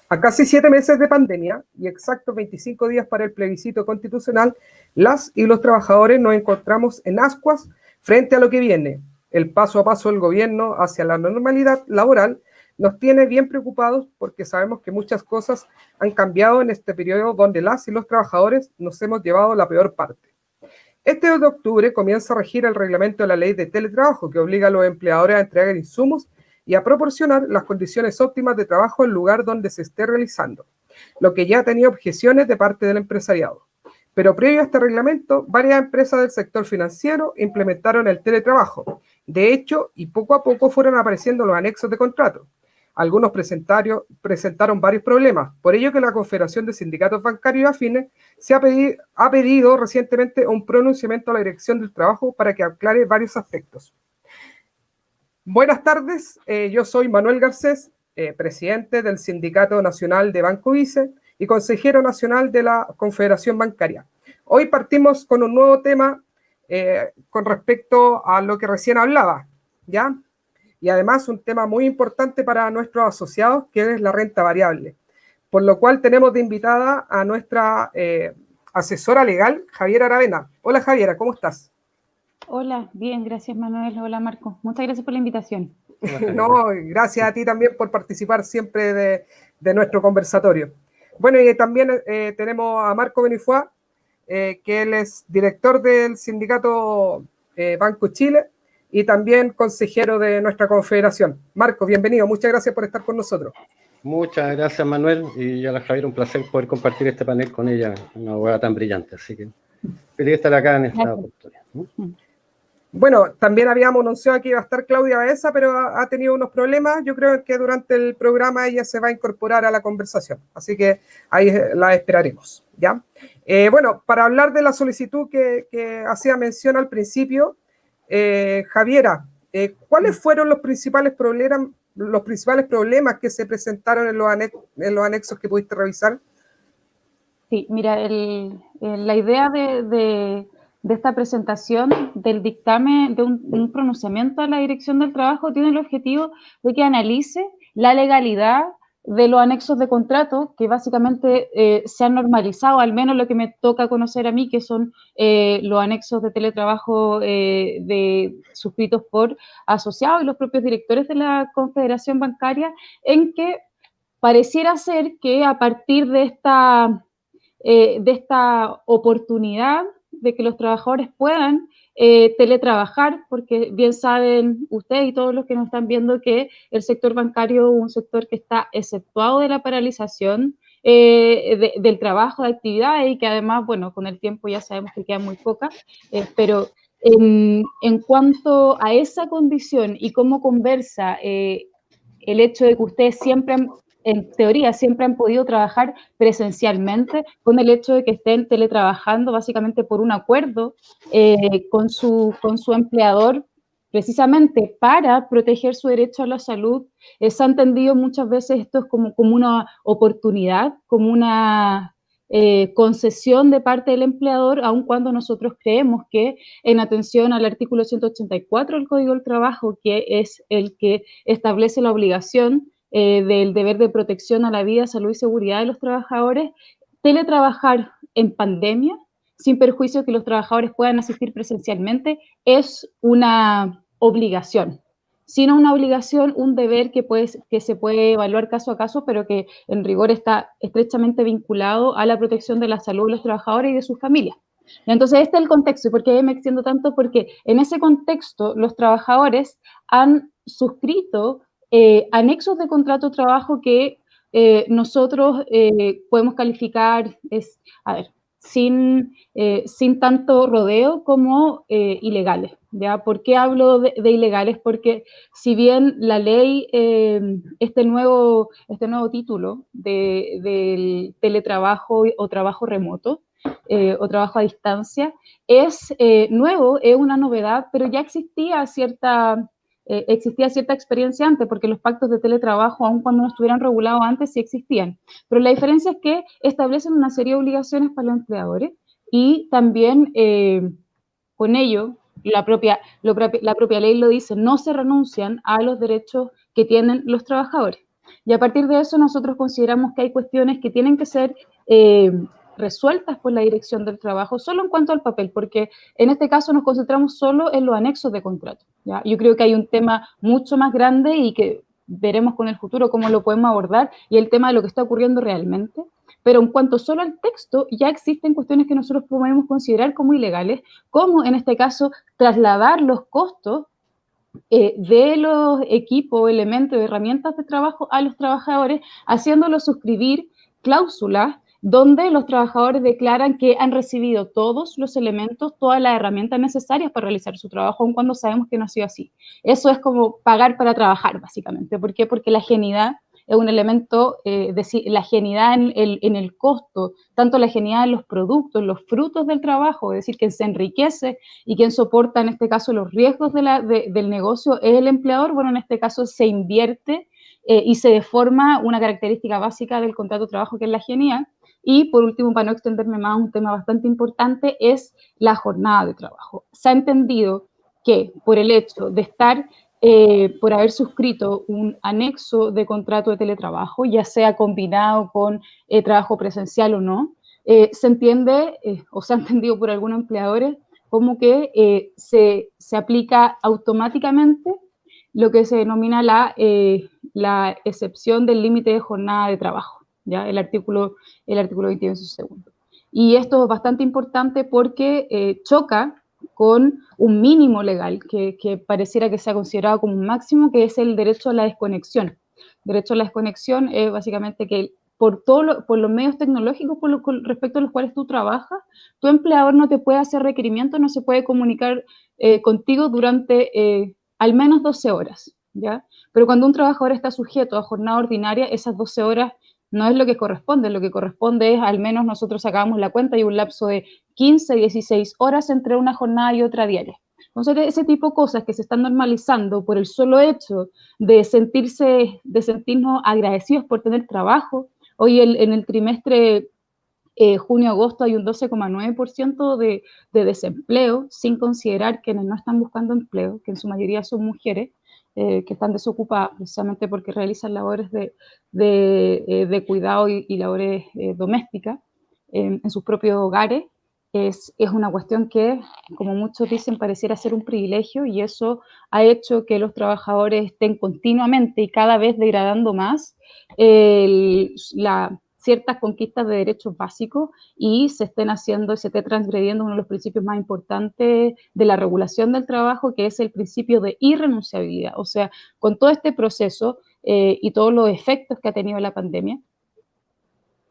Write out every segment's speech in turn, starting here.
A casi 7 meses de pandemia y exactos 25 días para el plebiscito constitucional, las y los trabajadores nos encontramos en ascuas frente a lo que viene. El paso a paso del gobierno hacia la normalidad laboral nos tiene bien preocupados porque sabemos que muchas cosas han cambiado en este periodo donde las y los trabajadores nos hemos llevado la peor parte. Este 2 de octubre comienza a regir el reglamento de la ley de teletrabajo que obliga a los empleadores a entregar insumos y a proporcionar las condiciones óptimas de trabajo en el lugar donde se esté realizando, lo que ya tenía objeciones de parte del empresariado. Pero previo a este reglamento, varias empresas del sector financiero implementaron el teletrabajo. De hecho, y poco a poco fueron apareciendo los anexos de contrato. Algunos presentaron varios problemas, por ello que la Confederación de Sindicatos Bancarios y Afines ha pedido recientemente un pronunciamiento a la Dirección del Trabajo para que aclare varios aspectos. Buenas tardes, yo soy Manuel Garcés, presidente del Sindicato Nacional de Banco Vice y consejero nacional de la Confederación Bancaria. Hoy partimos con un nuevo tema con respecto a lo que recién hablaba, ¿ya? Y además un tema muy importante para nuestros asociados, que es la renta variable. Por lo cual tenemos de invitada a nuestra asesora legal, Javiera Aravena. Hola Javiera, ¿cómo estás? Hola, bien, gracias Manuel. Hola Marco. Muchas gracias por la invitación. No, gracias a ti también por participar siempre de nuestro conversatorio. Bueno, y también tenemos a Marco Benifoy, que él es director del sindicato Banco Chile y también consejero de nuestra confederación. Marco, bienvenido, muchas gracias por estar con nosotros. Muchas gracias Manuel y a la Javier, un placer poder compartir este panel con ella, una abogada tan brillante, así que feliz de estar acá en esta oportunidad. Bueno, también habíamos anunciado que iba a estar Claudia Baeza, pero ha tenido unos problemas. Yo creo que durante el programa ella se va a incorporar a la conversación, así que ahí la esperaremos, ¿ya? Bueno, para hablar de la solicitud que hacía mención al principio, Javiera, ¿cuáles fueron los principales problemas que se presentaron en los anexos que pudiste revisar? Sí, mira, la idea de esta presentación del dictamen, de un pronunciamiento a la Dirección del Trabajo, tiene el objetivo de que analice la legalidad de los anexos de contrato que básicamente se han normalizado, al menos lo que me toca conocer a mí, que son los anexos de teletrabajo suscritos por asociados y los propios directores de la Confederación Bancaria, en que pareciera ser que a partir de esta oportunidad de que los trabajadores puedan teletrabajar, porque bien saben ustedes y todos los que nos están viendo que el sector bancario es un sector que está exceptuado de la paralización del trabajo, de actividades, y que además, bueno, con el tiempo ya sabemos que quedan muy pocas, pero en cuanto a esa condición y cómo conversa el hecho de que ustedes siempre en teoría siempre han podido trabajar presencialmente, con el hecho de que estén teletrabajando básicamente por un acuerdo con su empleador, precisamente para proteger su derecho a la salud. Se ha entendido muchas veces esto es como una oportunidad, como una concesión de parte del empleador, aun cuando nosotros creemos que en atención al artículo 184 del Código del Trabajo, que es el que establece la obligación del deber de protección a la vida, salud y seguridad de los trabajadores, teletrabajar en pandemia, sin perjuicio que los trabajadores puedan asistir presencialmente, es una obligación. Sino una obligación, un deber que se puede evaluar caso a caso, pero que en rigor está estrechamente vinculado a la protección de la salud de los trabajadores y de sus familias. Entonces, este es el contexto. ¿Y por qué me extiendo tanto? Porque en ese contexto los trabajadores han suscrito anexos de contrato de trabajo que nosotros podemos calificar, sin tanto rodeo como ilegales. ¿Ya? ¿Por qué hablo de ilegales? Porque si bien la ley, este nuevo título del teletrabajo o trabajo remoto, o trabajo a distancia, es nuevo, es una novedad, pero ya existía cierta experiencia antes, porque los pactos de teletrabajo, aun cuando no estuvieran regulados antes, sí existían. Pero la diferencia es que establecen una serie de obligaciones para los empleadores y también con ello, la propia ley lo dice, no se renuncian a los derechos que tienen los trabajadores. Y a partir de eso nosotros consideramos que hay cuestiones que tienen que ser resueltas por la dirección del trabajo, solo en cuanto al papel, porque en este caso nos concentramos solo en los anexos de contrato, ¿ya? Yo creo que hay un tema mucho más grande y que veremos con el futuro cómo lo podemos abordar, y el tema de lo que está ocurriendo realmente. Pero en cuanto solo al texto, ya existen cuestiones que nosotros podemos considerar como ilegales, como en este caso trasladar los costos de los equipos, elementos, herramientas de trabajo a los trabajadores, haciéndolos suscribir cláusulas donde los trabajadores declaran que han recibido todos los elementos, todas las herramientas necesarias para realizar su trabajo, aun cuando sabemos que no ha sido así. Eso es como pagar para trabajar, básicamente. ¿Por qué? Porque la genialidad es un elemento, la genialidad en el costo, tanto la genialidad en los productos, los frutos del trabajo, es decir, quien se enriquece y quien soporta en este caso los riesgos del negocio es el empleador. Bueno, en este caso se invierte y se deforma una característica básica del contrato de trabajo, que es la genialidad. Y por último, para no extenderme más, un tema bastante importante es la jornada de trabajo. Se ha entendido que por el hecho de estar, por haber suscrito un anexo de contrato de teletrabajo, ya sea combinado con trabajo presencial o no, se entiende o se ha entendido por algunos empleadores como que se aplica automáticamente lo que se denomina la excepción del límite de jornada de trabajo, ¿ya? El artículo 21 en su segundo. Y esto es bastante importante porque choca con un mínimo legal que pareciera que se ha considerado como un máximo, que es el derecho a la desconexión. El derecho a la desconexión es básicamente que por los medios tecnológicos con respecto a los cuales tú trabajas, tu empleador no te puede hacer requerimientos, no se puede comunicar contigo durante al menos 12 horas, ¿ya? Pero cuando un trabajador está sujeto a jornada ordinaria, esas 12 horas no es lo que corresponde es, al menos nosotros sacábamos la cuenta, y un lapso de 15, 16 horas entre una jornada y otra diaria. Entonces, ese tipo de cosas que se están normalizando por el solo hecho de sentirnos agradecidos por tener trabajo. Hoy en el trimestre junio-agosto hay un 12,9% de desempleo, sin considerar quienes no están buscando empleo, que en su mayoría son mujeres, que están desocupadas precisamente porque realizan labores de cuidado y labores domésticas en sus propios hogares. Es una cuestión que, como muchos dicen, pareciera ser un privilegio, y eso ha hecho que los trabajadores estén continuamente y cada vez degradando más ciertas conquistas de derechos básicos, y se esté transgrediendo uno de los principios más importantes de la regulación del trabajo, que es el principio de irrenunciabilidad. O sea, con todo este proceso y todos los efectos que ha tenido la pandemia,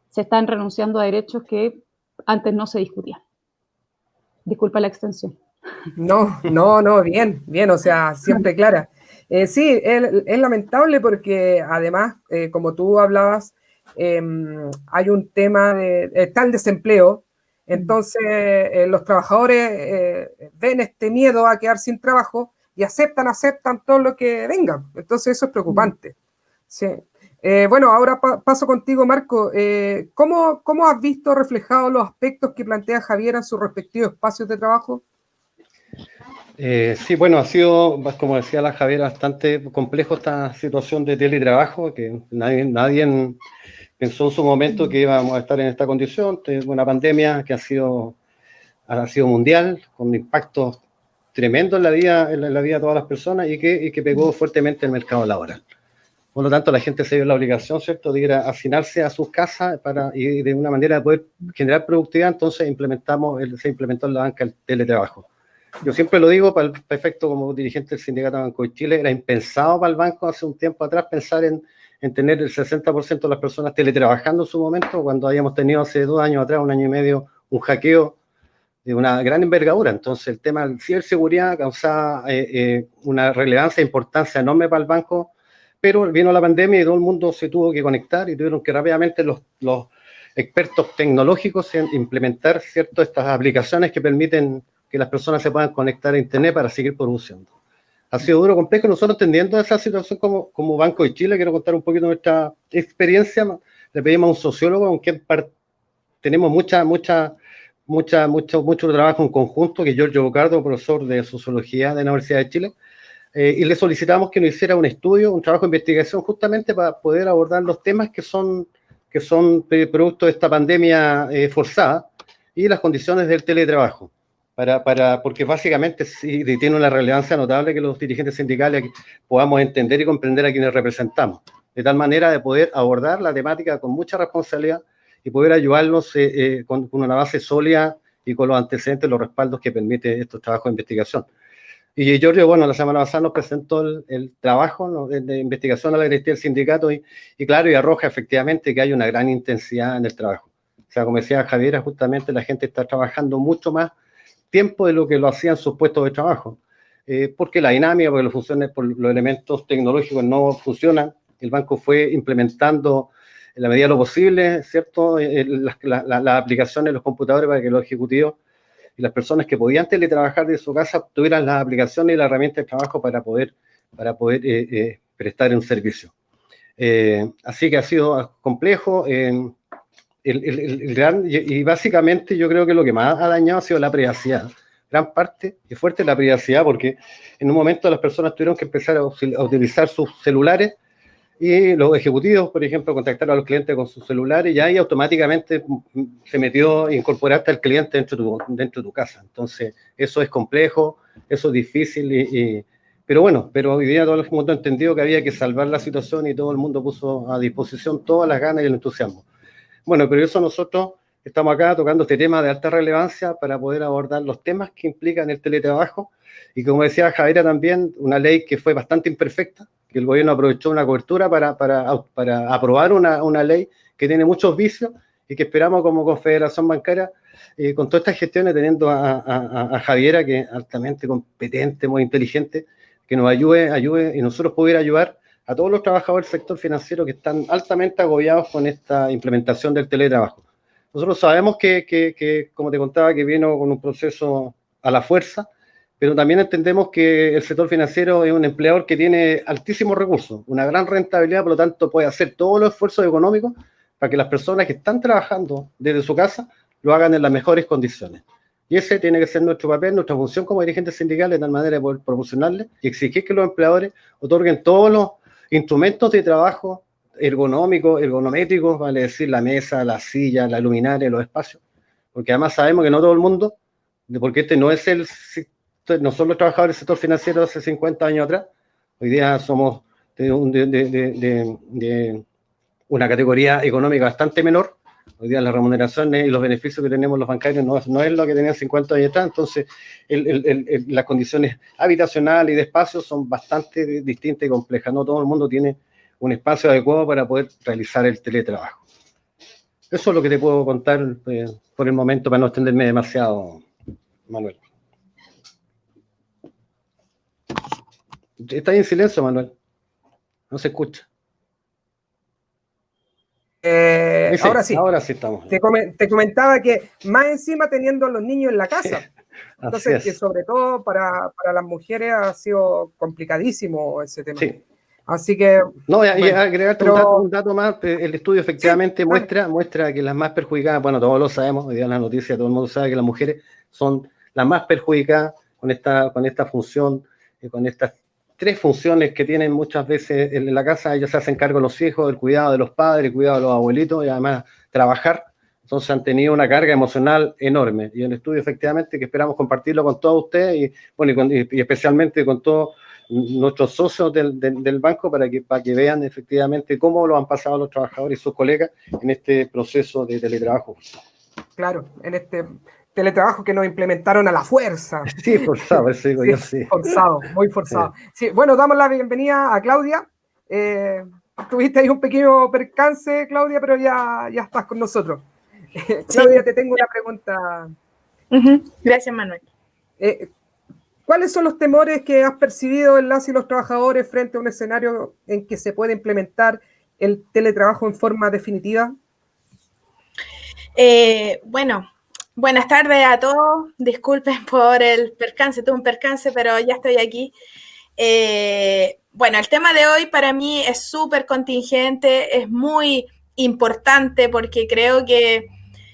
se están renunciando a derechos que antes no se discutían. Disculpa la extensión. No, bien, o sea, siempre clara. Sí, es lamentable porque además, como tú hablabas, hay un tema está el desempleo, entonces los trabajadores ven este miedo a quedar sin trabajo y aceptan todo lo que venga, entonces eso es preocupante. Sí. Bueno, ahora paso contigo, Marco. ¿Cómo has visto reflejados los aspectos que plantea Javier en sus respectivos espacios de trabajo? Sí, bueno, ha sido, como decía la Javier, bastante complejo esta situación de teletrabajo, que nadie pensó en su momento que íbamos a estar en esta condición, de una pandemia que ha sido mundial, con impactos tremendos en la vida de todas las personas, y que pegó fuertemente el mercado laboral. Por lo tanto, la gente se dio la obligación, ¿cierto?, de ir a hacinarse a sus casas y de una manera de poder generar productividad. Entonces se implementó en la banca el teletrabajo. Yo siempre lo digo, para el efecto como dirigente del Sindicato Banco de Chile, era impensado para el banco hace un tiempo atrás pensar en tener el 60% de las personas teletrabajando en su momento, cuando habíamos tenido hace 2 años atrás, 1 año y medio, un hackeo de una gran envergadura. Entonces el tema de ciberseguridad causaba una relevancia e importancia enorme para el banco, pero vino la pandemia y todo el mundo se tuvo que conectar, y tuvieron que rápidamente los expertos tecnológicos implementar, ¿cierto?, estas aplicaciones que permiten que las personas se puedan conectar a internet para seguir produciendo. Ha sido duro, complejo. Nosotros, entendiendo esa situación como Banco de Chile, quiero contar un poquito de nuestra experiencia. Le pedimos a un sociólogo con quien tenemos mucho trabajo en conjunto, que es Giorgio Bocardo, profesor de Sociología de la Universidad de Chile, y le solicitamos que nos hiciera un estudio, un trabajo de investigación justamente para poder abordar los temas que son producto de esta pandemia forzada y las condiciones del teletrabajo. Porque básicamente sí tiene una relevancia notable que los dirigentes sindicales podamos entender y comprender a quienes representamos, de tal manera de poder abordar la temática con mucha responsabilidad y poder ayudarlos con una base sólida y con los antecedentes, los respaldos que permite estos trabajos de investigación. Y Giorgio, bueno, la semana pasada nos presentó el trabajo, ¿no?, de investigación a la directiva del sindicato y claro, y arroja efectivamente que hay una gran intensidad en el trabajo. O sea, como decía Javiera, justamente la gente está trabajando mucho más tiempo de lo que lo hacían sus puestos de trabajo, porque la dinámica, porque los elementos tecnológicos no funcionan. El banco fue implementando en la medida de lo posible, ¿cierto?, las aplicaciones en los computadores para que los ejecutivos y las personas que podían teletrabajar de su casa tuvieran las aplicaciones y la herramienta de trabajo para poder prestar un servicio. Así que ha sido complejo. Y básicamente yo creo que lo que más ha dañado ha sido la privacidad. Gran parte y fuerte la privacidad, porque en un momento las personas tuvieron que empezar a utilizar sus celulares y los ejecutivos, por ejemplo, contactaron a los clientes con sus celulares y ahí automáticamente se incorporaste al cliente dentro de tu casa. Entonces, eso es complejo, eso es difícil, pero bueno, pero hoy día todo el mundo ha entendido que había que salvar la situación y todo el mundo puso a disposición todas las ganas y el entusiasmo. Bueno, pero eso nosotros estamos acá tocando este tema de alta relevancia para poder abordar los temas que implican el teletrabajo y, como decía Javiera también, una ley que fue bastante imperfecta, que el gobierno aprovechó una cobertura para aprobar una ley que tiene muchos vicios y que esperamos como Confederación Bancaria, con todas estas gestiones, teniendo a Javiera, que es altamente competente, muy inteligente, que nos ayude y nosotros poder ayudar a todos los trabajadores del sector financiero que están altamente agobiados con esta implementación del teletrabajo. Nosotros sabemos que, como te contaba, que vino con un proceso a la fuerza, pero también entendemos que el sector financiero es un empleador que tiene altísimos recursos, una gran rentabilidad, por lo tanto puede hacer todos los esfuerzos económicos para que las personas que están trabajando desde su casa lo hagan en las mejores condiciones. Y ese tiene que ser nuestro papel, nuestra función como dirigentes sindicales, de tal manera de poder proporcionarles y exigir que los empleadores otorguen todos los instrumentos de trabajo ergonómicos, ergonométricos, vale decir, la mesa, la silla, la luminaria, los espacios, porque además sabemos que no todo el mundo, porque este no son los trabajadores del sector financiero de hace 50 años atrás, hoy día somos de una categoría económica bastante menor, hoy día las remuneraciones y los beneficios que tenemos los bancarios no es lo que tenían 50 años atrás, entonces las condiciones habitacionales y de espacio son bastante distintas y complejas, no todo el mundo tiene un espacio adecuado para poder realizar el teletrabajo. Eso es lo que te puedo contar por el momento, para no extenderme demasiado, Manuel. Estás en silencio, Manuel. No se escucha. Ahora sí estamos. Te comentaba que más encima teniendo a los niños en la casa. Entonces, que sobre todo para las mujeres ha sido complicadísimo ese tema. Sí. Así que... No, y agregarte un dato más, el estudio efectivamente muestra que las más perjudicadas, bueno, todos lo sabemos, hoy día en la noticia todo el mundo sabe que las mujeres son las más perjudicadas con esta función, con estas 3 funciones que tienen muchas veces en la casa. Ellos se hacen cargo de los hijos, del cuidado de los padres, el cuidado de los abuelitos y además trabajar. Entonces han tenido una carga emocional enorme. Y el estudio efectivamente que esperamos compartirlo con todos ustedes y, bueno, y especialmente con todos nuestros socios del banco para que vean efectivamente cómo lo han pasado los trabajadores y sus colegas en este proceso de teletrabajo. Claro, en este teletrabajo que nos implementaron a la fuerza. Sí, forzado, eso digo yo, sí. Forzado, muy forzado. Sí, bueno, damos la bienvenida a Claudia. Tuviste ahí un pequeño percance, Claudia, pero ya estás con nosotros. Claudia, te tengo una pregunta. Gracias, Manuel. ¿Cuáles son los temores que has percibido en las y los trabajadores frente a un escenario en que se puede implementar el teletrabajo en forma definitiva? Bueno, buenas tardes a todos. Disculpen por el percance, tuve un percance, pero ya estoy aquí. Bueno, el tema de hoy para mí es súper contingente, es muy importante porque creo que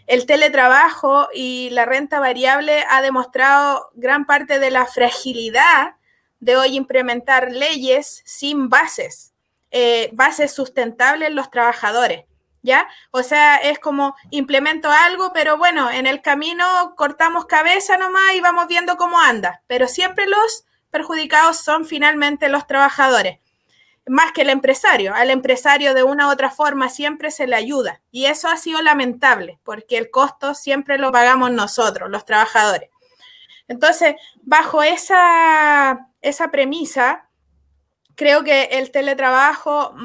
el teletrabajo y la renta variable ha demostrado gran parte de la fragilidad de hoy implementar leyes sin bases, bases sustentables en los trabajadores, ¿ya? O sea, es como implemento algo, pero bueno, en el camino cortamos cabeza nomás y vamos viendo cómo anda, pero siempre los perjudicados son finalmente los trabajadores, más que el empresario. Al empresario de una u otra forma siempre se le ayuda y eso ha sido lamentable porque el costo siempre lo pagamos nosotros, los trabajadores. Entonces, bajo esa premisa, creo que el teletrabajo,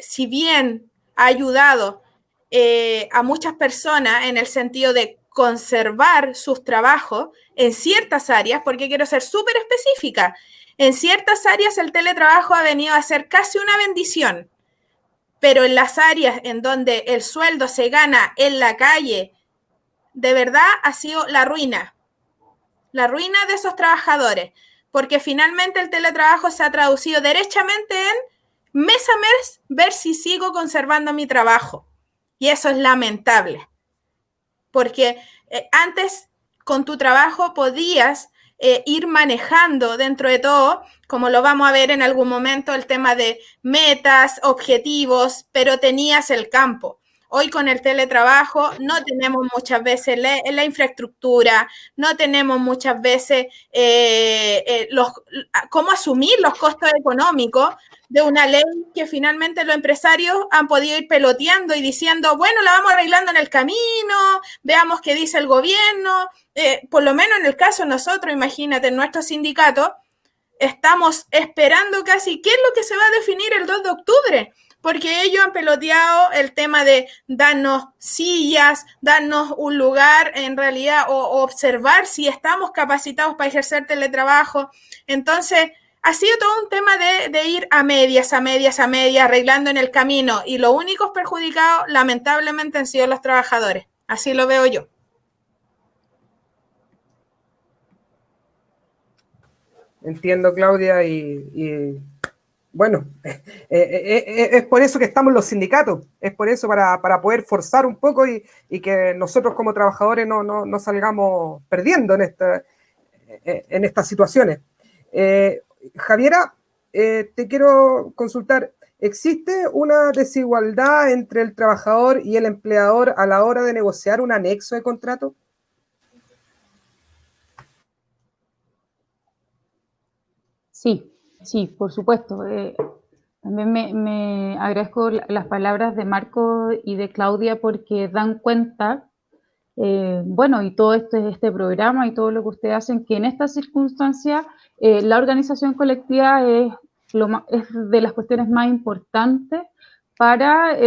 si bien ha ayudado a muchas personas en el sentido de conservar sus trabajos en ciertas áreas, porque quiero ser súper específica, en ciertas áreas el teletrabajo ha venido a ser casi una bendición, pero en las áreas en donde el sueldo se gana en la calle, de verdad ha sido la ruina de esos trabajadores, porque finalmente el teletrabajo se ha traducido derechamente en mes a mes ver si sigo conservando mi trabajo. Y eso es lamentable, porque antes con tu trabajo podías ir manejando dentro de todo, como lo vamos a ver en algún momento, el tema de metas, objetivos, pero tenías el campo. Hoy con el teletrabajo no tenemos muchas veces la infraestructura, no tenemos muchas veces cómo asumir los costos económicos de una ley que finalmente los empresarios han podido ir peloteando y diciendo, bueno, la vamos arreglando en el camino, veamos qué dice el gobierno. Por lo menos en el caso de nosotros, imagínate, en nuestro sindicato, estamos esperando casi qué es lo que se va a definir el 2 de octubre, porque ellos han peloteado el tema de darnos sillas, darnos un lugar en realidad o observar si estamos capacitados para ejercer teletrabajo. Entonces, ha sido todo un tema de ir a medias, arreglando en el camino, y los únicos perjudicados lamentablemente han sido los trabajadores. Así lo veo yo. Entiendo, Claudia, y bueno, es por eso que estamos los sindicatos, es por eso para poder forzar un poco y que nosotros como trabajadores no salgamos perdiendo en estas situaciones. Javiera, te quiero consultar, ¿existe una desigualdad entre el trabajador y el empleador a la hora de negociar un anexo de contrato? Sí, por supuesto. También me agradezco las palabras de Marco y de Claudia porque dan cuenta, bueno, y todo este programa y todo lo que ustedes hacen, que en esta circunstancia la organización colectiva es de las cuestiones más importantes para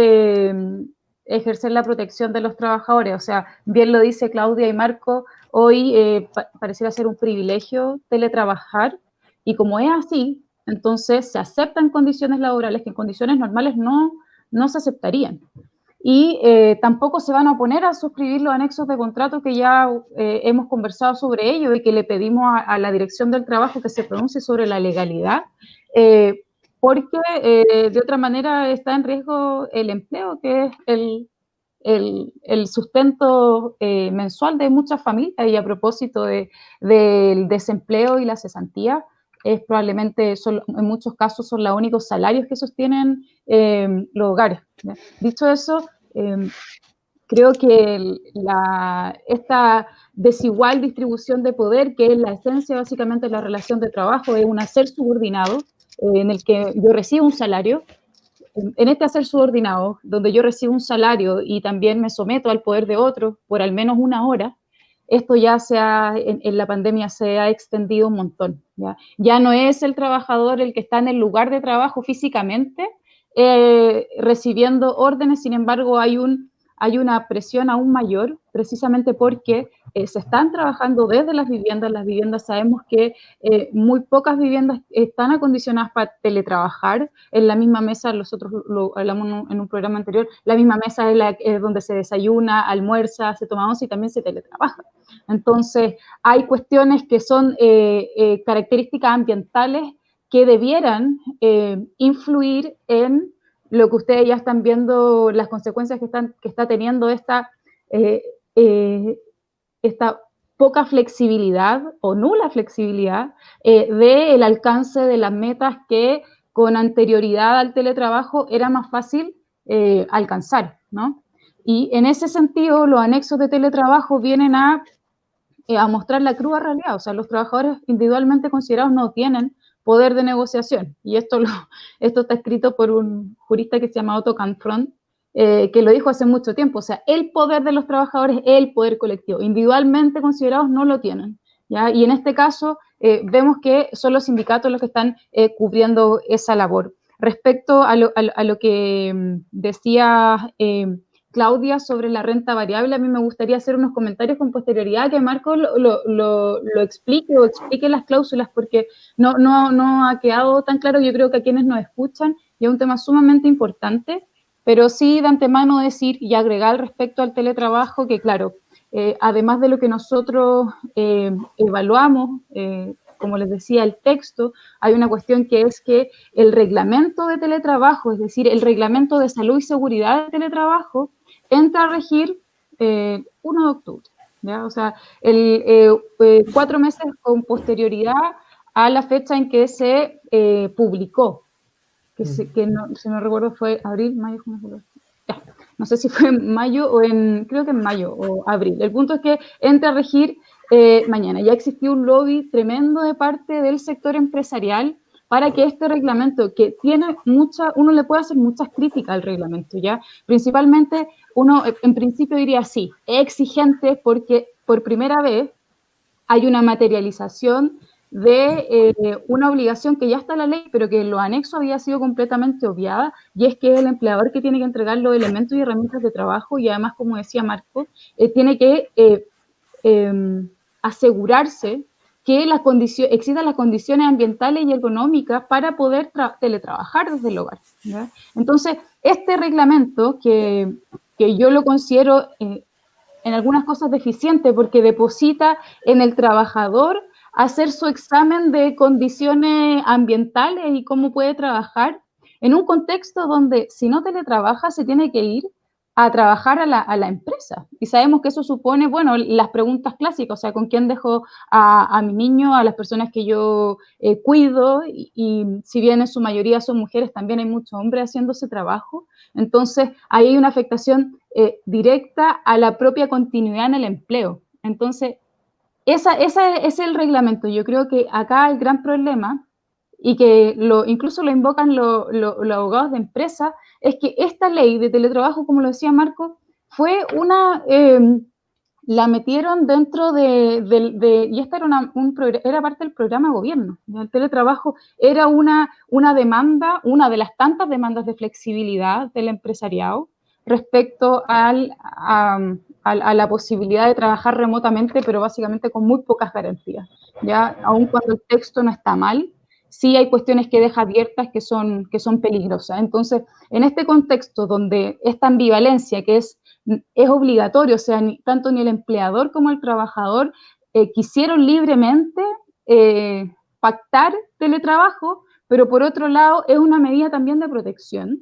ejercer la protección de los trabajadores. O sea, bien lo dice Claudia y Marco, hoy pareciera ser un privilegio teletrabajar, y como es así, entonces se aceptan condiciones laborales que en condiciones normales no se aceptarían. Y tampoco se van a oponer a suscribir los anexos de contrato que ya hemos conversado sobre ello y que le pedimos a la Dirección del Trabajo que se pronuncie sobre la legalidad, porque de otra manera está en riesgo el empleo, que es el sustento mensual de muchas familias. Y a propósito del desempleo y la cesantía, probablemente en muchos casos son los únicos salarios que sostienen los hogares. ¿Ya? Dicho eso, creo que esta desigual distribución de poder, que es la esencia básicamente de la relación de trabajo, es un hacer subordinado en el que yo recibo un salario. En este hacer subordinado, donde yo recibo un salario y también me someto al poder de otros por al menos una hora, esto ya en la pandemia se ha extendido un montón. Ya no es el trabajador el que está en el lugar de trabajo físicamente recibiendo órdenes, sin embargo hay una presión aún mayor, precisamente porque se están trabajando desde las viviendas sabemos que muy pocas viviendas están acondicionadas para teletrabajar. En la misma mesa, nosotros lo hablamos en un programa anterior, la misma mesa es donde se desayuna, almuerza, se toma once y también se teletrabaja. Entonces, hay cuestiones que son características ambientales que debieran influir en lo que ustedes ya están viendo, las consecuencias que está teniendo esta poca flexibilidad o nula flexibilidad del alcance de las metas que con anterioridad al teletrabajo era más fácil alcanzar, ¿no? Y en ese sentido, los anexos de teletrabajo vienen a mostrar la cruda realidad. O sea, los trabajadores individualmente considerados no tienen poder de negociación. Y esto está escrito por un jurista que se llama Otto Canfront, que lo dijo hace mucho tiempo. O sea, el poder de los trabajadores es el poder colectivo. Individualmente considerados no lo tienen, ¿ya? Y en este caso vemos que son los sindicatos los que están cubriendo esa labor. Respecto a lo que decía Claudia sobre la renta variable, a mí me gustaría hacer unos comentarios con posterioridad, que Marco lo explique o explique las cláusulas, porque no ha quedado tan claro, yo creo que a quienes nos escuchan, y es un tema sumamente importante, pero sí de antemano decir y agregar respecto al teletrabajo, que claro, además de lo que nosotros evaluamos, como les decía, el texto, hay una cuestión que es que el reglamento de teletrabajo, es decir, el reglamento de salud y seguridad de teletrabajo, entra a regir 1 de octubre, ¿ya? O sea, 4 meses con posterioridad a la fecha en que se publicó, que no, si no recuerdo fue abril, mayo, junio, ya. No sé si fue en mayo creo que en mayo o abril. El punto es que entra a regir mañana. Ya existió un lobby tremendo de parte del sector empresarial para que este reglamento, que tiene uno le puede hacer muchas críticas al reglamento, ¿ya? Principalmente, uno en principio diría sí, es exigente porque por primera vez hay una materialización de una obligación que ya está en la ley, pero que en los anexos había sido completamente obviada, y es que es el empleador que tiene que entregar los elementos y herramientas de trabajo, y además, como decía Marco, tiene que asegurarse que existan las condiciones ambientales y económicas para poder teletrabajar desde el hogar, ¿ya? Entonces, este reglamento, que yo lo considero en algunas cosas deficiente, porque deposita en el trabajador hacer su examen de condiciones ambientales y cómo puede trabajar, en un contexto donde si no teletrabaja se tiene que ir a trabajar a la empresa. Y sabemos que eso supone, bueno, las preguntas clásicas, o sea, ¿con quién dejo a mi niño, a las personas que yo cuido? Y si bien en su mayoría son mujeres, también hay muchos hombres haciendo ese trabajo. Entonces, ahí hay una afectación directa a la propia continuidad en el empleo. Entonces, ese es el reglamento. Yo creo que acá el gran problema, y que incluso lo invocan los abogados de empresa, es que esta ley de teletrabajo, como lo decía Marco, fue la metieron dentro y esta era parte del programa de gobierno. El teletrabajo era una demanda, una de las tantas demandas de flexibilidad del empresariado respecto a la posibilidad de trabajar remotamente, pero básicamente con muy pocas garantías, ¿ya? Aun cuando el texto no está mal, sí hay cuestiones que deja abiertas que son peligrosas. Entonces, en este contexto donde esta ambivalencia que es obligatorio, o sea, tanto ni el empleador como el trabajador quisieron libremente pactar teletrabajo, pero por otro lado es una medida también de protección.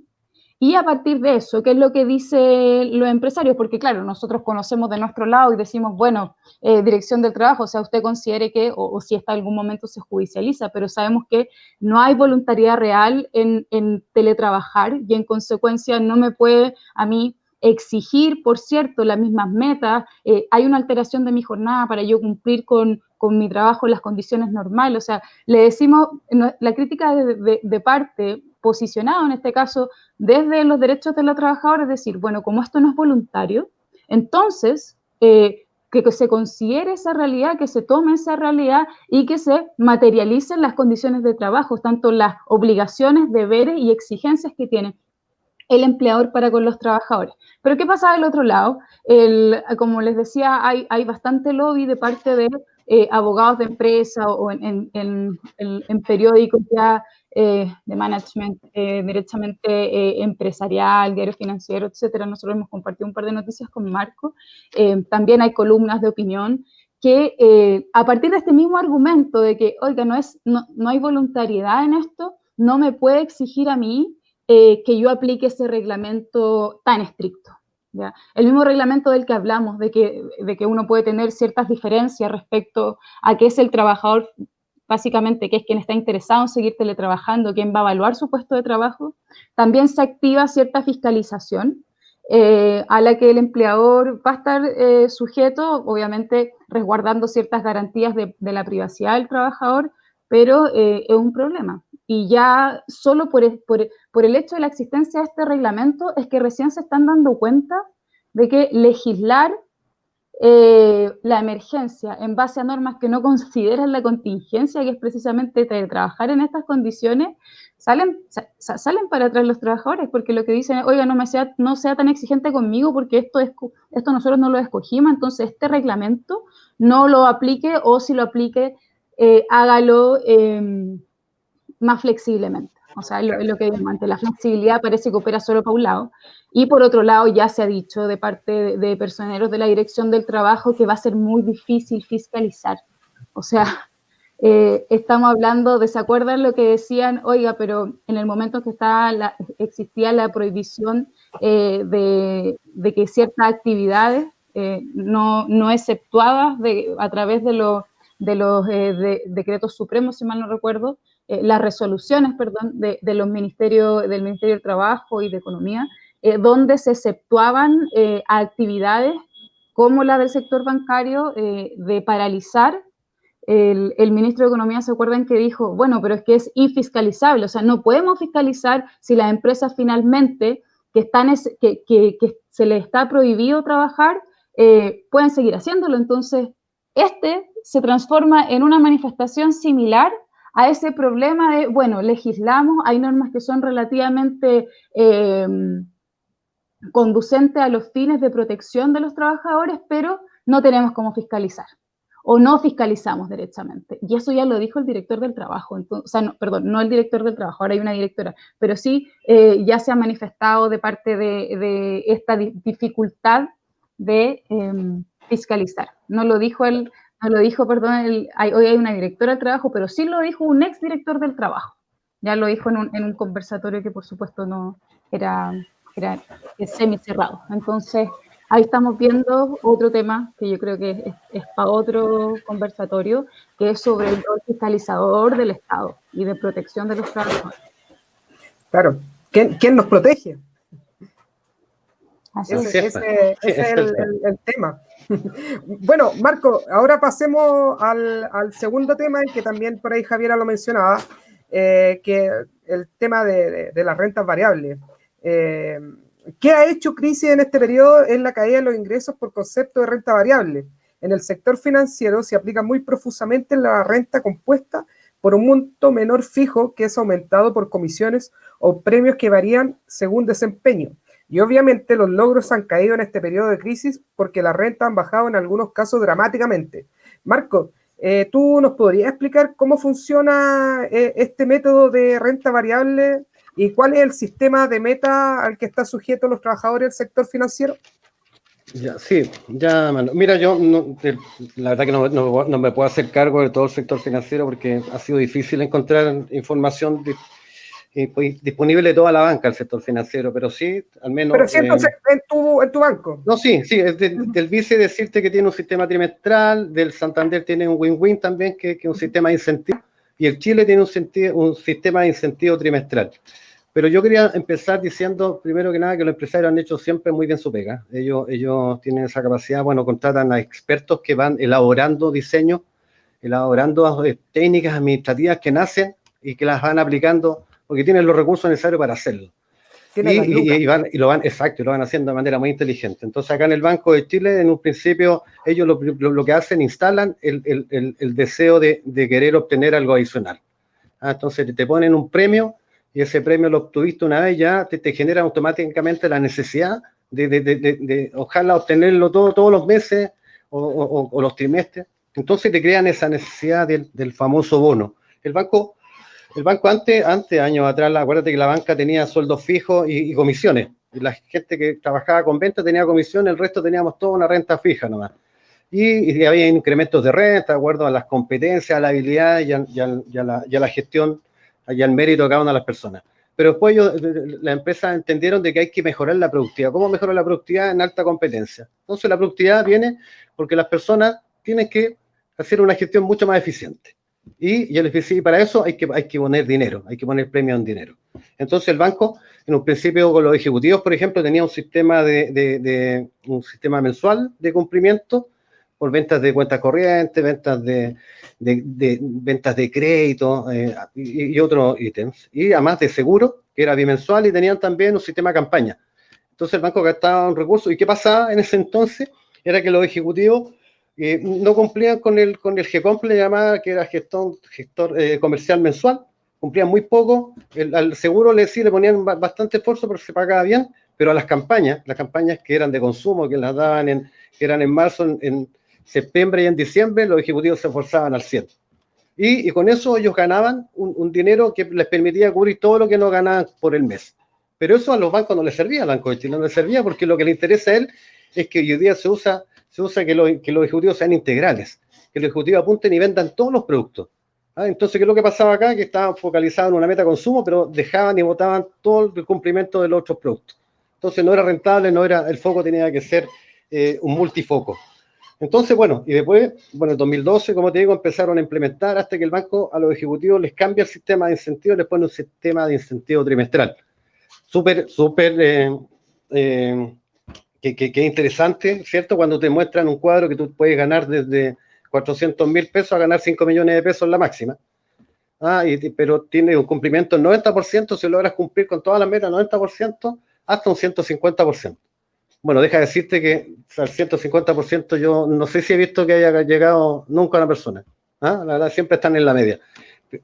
Y a partir de eso, ¿qué es lo que dicen los empresarios? Porque claro, nosotros conocemos de nuestro lado y decimos, bueno, dirección del trabajo, o sea, usted considere que, o si hasta algún momento se judicializa, pero sabemos que no hay voluntariedad real en teletrabajar, y en consecuencia no me puede a mí exigir, por cierto, las mismas metas. Hay una alteración de mi jornada para yo cumplir con mi trabajo en las condiciones normales. O sea, le decimos, la crítica de parte posicionado en este caso desde los derechos de los trabajadores, es decir, bueno, como esto no es voluntario, entonces que se considere esa realidad, que se tome esa realidad y que se materialicen las condiciones de trabajo, tanto las obligaciones, deberes y exigencias que tiene el empleador para con los trabajadores. Pero ¿qué pasa del otro lado? Como les decía, hay bastante lobby de parte de abogados de empresa o en periódicos ya de management, derechamente empresarial, diario financiero, etcétera. Nosotros hemos compartido un par de noticias con Marco. También hay columnas de opinión que a partir de este mismo argumento de que, oiga, no hay voluntariedad en esto, no me puede exigir a mí que yo aplique ese reglamento tan estricto. ¿ya? El mismo reglamento del que hablamos, de que uno puede tener ciertas diferencias respecto a qué es el trabajador, básicamente, que es quien está interesado en seguir teletrabajando, quien va a evaluar su puesto de trabajo, también se activa cierta fiscalización a la que el empleador va a estar sujeto, obviamente resguardando ciertas garantías de la privacidad del trabajador, pero es un problema. Y ya solo por el hecho de la existencia de este reglamento es que recién se están dando cuenta de que legislar la emergencia en base a normas que no consideran la contingencia, que es precisamente trabajar en estas condiciones, salen para atrás los trabajadores, porque lo que dicen es, oiga, no sea tan exigente conmigo porque esto nosotros no lo escogimos, entonces este reglamento no lo aplique, o si lo aplique, hágalo más flexiblemente. O sea, lo que digo antes, la flexibilidad parece que opera solo para un lado. Y por otro lado, ya se ha dicho de parte de personeros de la Dirección del Trabajo que va a ser muy difícil fiscalizar. O sea, estamos hablando, ¿se acuerdan lo que decían? Oiga, pero en el momento que existía la prohibición de que ciertas actividades no exceptuadas a través de los decretos supremos, si mal no recuerdo, las resoluciones, perdón, del Ministerio del Trabajo y de Economía, donde se exceptuaban actividades como la del sector bancario de paralizar. El ministro de Economía, ¿se acuerdan que dijo? Bueno, pero es que es infiscalizable, o sea, no podemos fiscalizar si las empresas finalmente que se les está prohibido trabajar, pueden seguir haciéndolo. Entonces, se transforma en una manifestación similar a ese problema de, bueno, legislamos, hay normas que son relativamente conducentes a los fines de protección de los trabajadores, pero no tenemos cómo fiscalizar, o no fiscalizamos derechamente. Y eso ya lo dijo el director del trabajo, entonces, o sea, no, perdón, no el director del trabajo, ahora hay una directora, pero sí ya se ha manifestado de parte de esta dificultad de fiscalizar. No lo dijo, perdón, hoy hay una directora del trabajo, pero sí lo dijo un ex director del trabajo. Ya lo dijo en un conversatorio que por supuesto no era semicerrado. Entonces, ahí estamos viendo otro tema que yo creo que es para otro conversatorio, que es sobre el rol fiscalizador del Estado y de protección de los trabajadores. Claro, ¿quién nos protege? Ese es el tema. Bueno, Marco, ahora pasemos al segundo tema, en que también por ahí Javiera lo mencionaba, que el tema de las rentas variables. ¿Qué ha hecho crisis en este periodo? Es la caída de los ingresos por concepto de renta variable. En el sector financiero se aplica muy profusamente la renta compuesta por un monto menor fijo que es aumentado por comisiones o premios que varían según desempeño. Y obviamente los logros han caído en este periodo de crisis porque las rentas han bajado en algunos casos dramáticamente. Marco, ¿tú nos podrías explicar cómo funciona este método de renta variable y cuál es el sistema de meta al que están sujetos los trabajadores del sector financiero? Ya, sí, ya, Manu. Mira, yo la verdad que no me puedo hacer cargo de todo el sector financiero porque ha sido difícil encontrar información disponible de toda la banca del sector financiero, pero sí, al menos... Pero sí, entonces, en tu banco. No, sí, es del Vice decirte que tiene un sistema trimestral, del Santander tiene un win-win también, que es un sistema de incentivo, y el Chile tiene un sistema de incentivo trimestral. Pero yo quería empezar diciendo, primero que nada, que los empresarios han hecho siempre muy bien su pega. Ellos tienen esa capacidad, bueno, contratan a expertos que van elaborando diseños, elaborando técnicas administrativas que nacen y que las van aplicando porque tienen los recursos necesarios para hacerlo. Y lo van haciendo de manera muy inteligente. Entonces, acá en el Banco de Chile, en un principio, ellos lo que hacen, instalan el deseo de querer obtener algo adicional. Entonces, te ponen un premio, y ese premio lo obtuviste una vez, ya te genera automáticamente la necesidad de ojalá obtenerlo todos los meses o los trimestres. Entonces, te crean esa necesidad del famoso bono. El banco antes, años atrás, acuérdate que la banca tenía sueldos fijos y comisiones. Y la gente que trabajaba con venta tenía comisiones, el resto teníamos toda una renta fija nomás. Y había incrementos de renta, de acuerdo a las competencias, a la habilidad y a la gestión, y al mérito de cada una de las personas. pero después las empresas entendieron de que hay que mejorar la productividad. ¿Cómo mejorar la productividad? En alta competencia. Entonces la productividad viene porque las personas tienen que hacer una gestión mucho más eficiente. Y para eso hay que poner dinero, hay que poner premio en dinero. Entonces el banco, en un principio con los ejecutivos, por ejemplo, tenía un sistema un sistema mensual de cumplimiento por ventas de cuentas corrientes, ventas ventas de crédito y otros ítems. Y además de seguro, que era bimensual, y tenían también un sistema de campaña. Entonces el banco gastaba un recurso. ¿Y qué pasaba en ese entonces? Era que los ejecutivos no cumplían con el GECOMP, le llamaba, que era gestor comercial mensual, cumplían muy poco. Al seguro le ponían bastante esfuerzo porque se pagaba bien, pero a las campañas que eran de consumo, que las daban que eran en marzo, en septiembre y en diciembre, los ejecutivos se esforzaban al 100. Y con eso ellos ganaban un dinero que les permitía cubrir todo lo que no ganaban por el mes. Pero eso a los bancos no les servía, al Banco de Chile no les servía, porque lo que le interesa a él es que hoy día se usa que los ejecutivos sean integrales, que los ejecutivos apunten y vendan todos los productos. Entonces, ¿qué es lo que pasaba acá? Que estaban focalizados en una meta de consumo, pero dejaban y botaban todo el cumplimiento de los otros productos. Entonces no era rentable, el foco tenía que ser un multifoco. Entonces, bueno, y después, en 2012, como te digo, empezaron a implementar hasta que el banco a los ejecutivos les cambia el sistema de incentivos, les pone un sistema de incentivo trimestral. Súper que interesante, ¿cierto? Cuando te muestran un cuadro que tú puedes ganar desde 400.000 pesos a ganar 5 millones de pesos la máxima. Pero tiene un cumplimiento del 90%, si logras cumplir con todas las metas, 90%, hasta un 150%. Bueno, deja decirte que al 150% yo no sé si he visto que haya llegado nunca una persona. La verdad, siempre están en la media.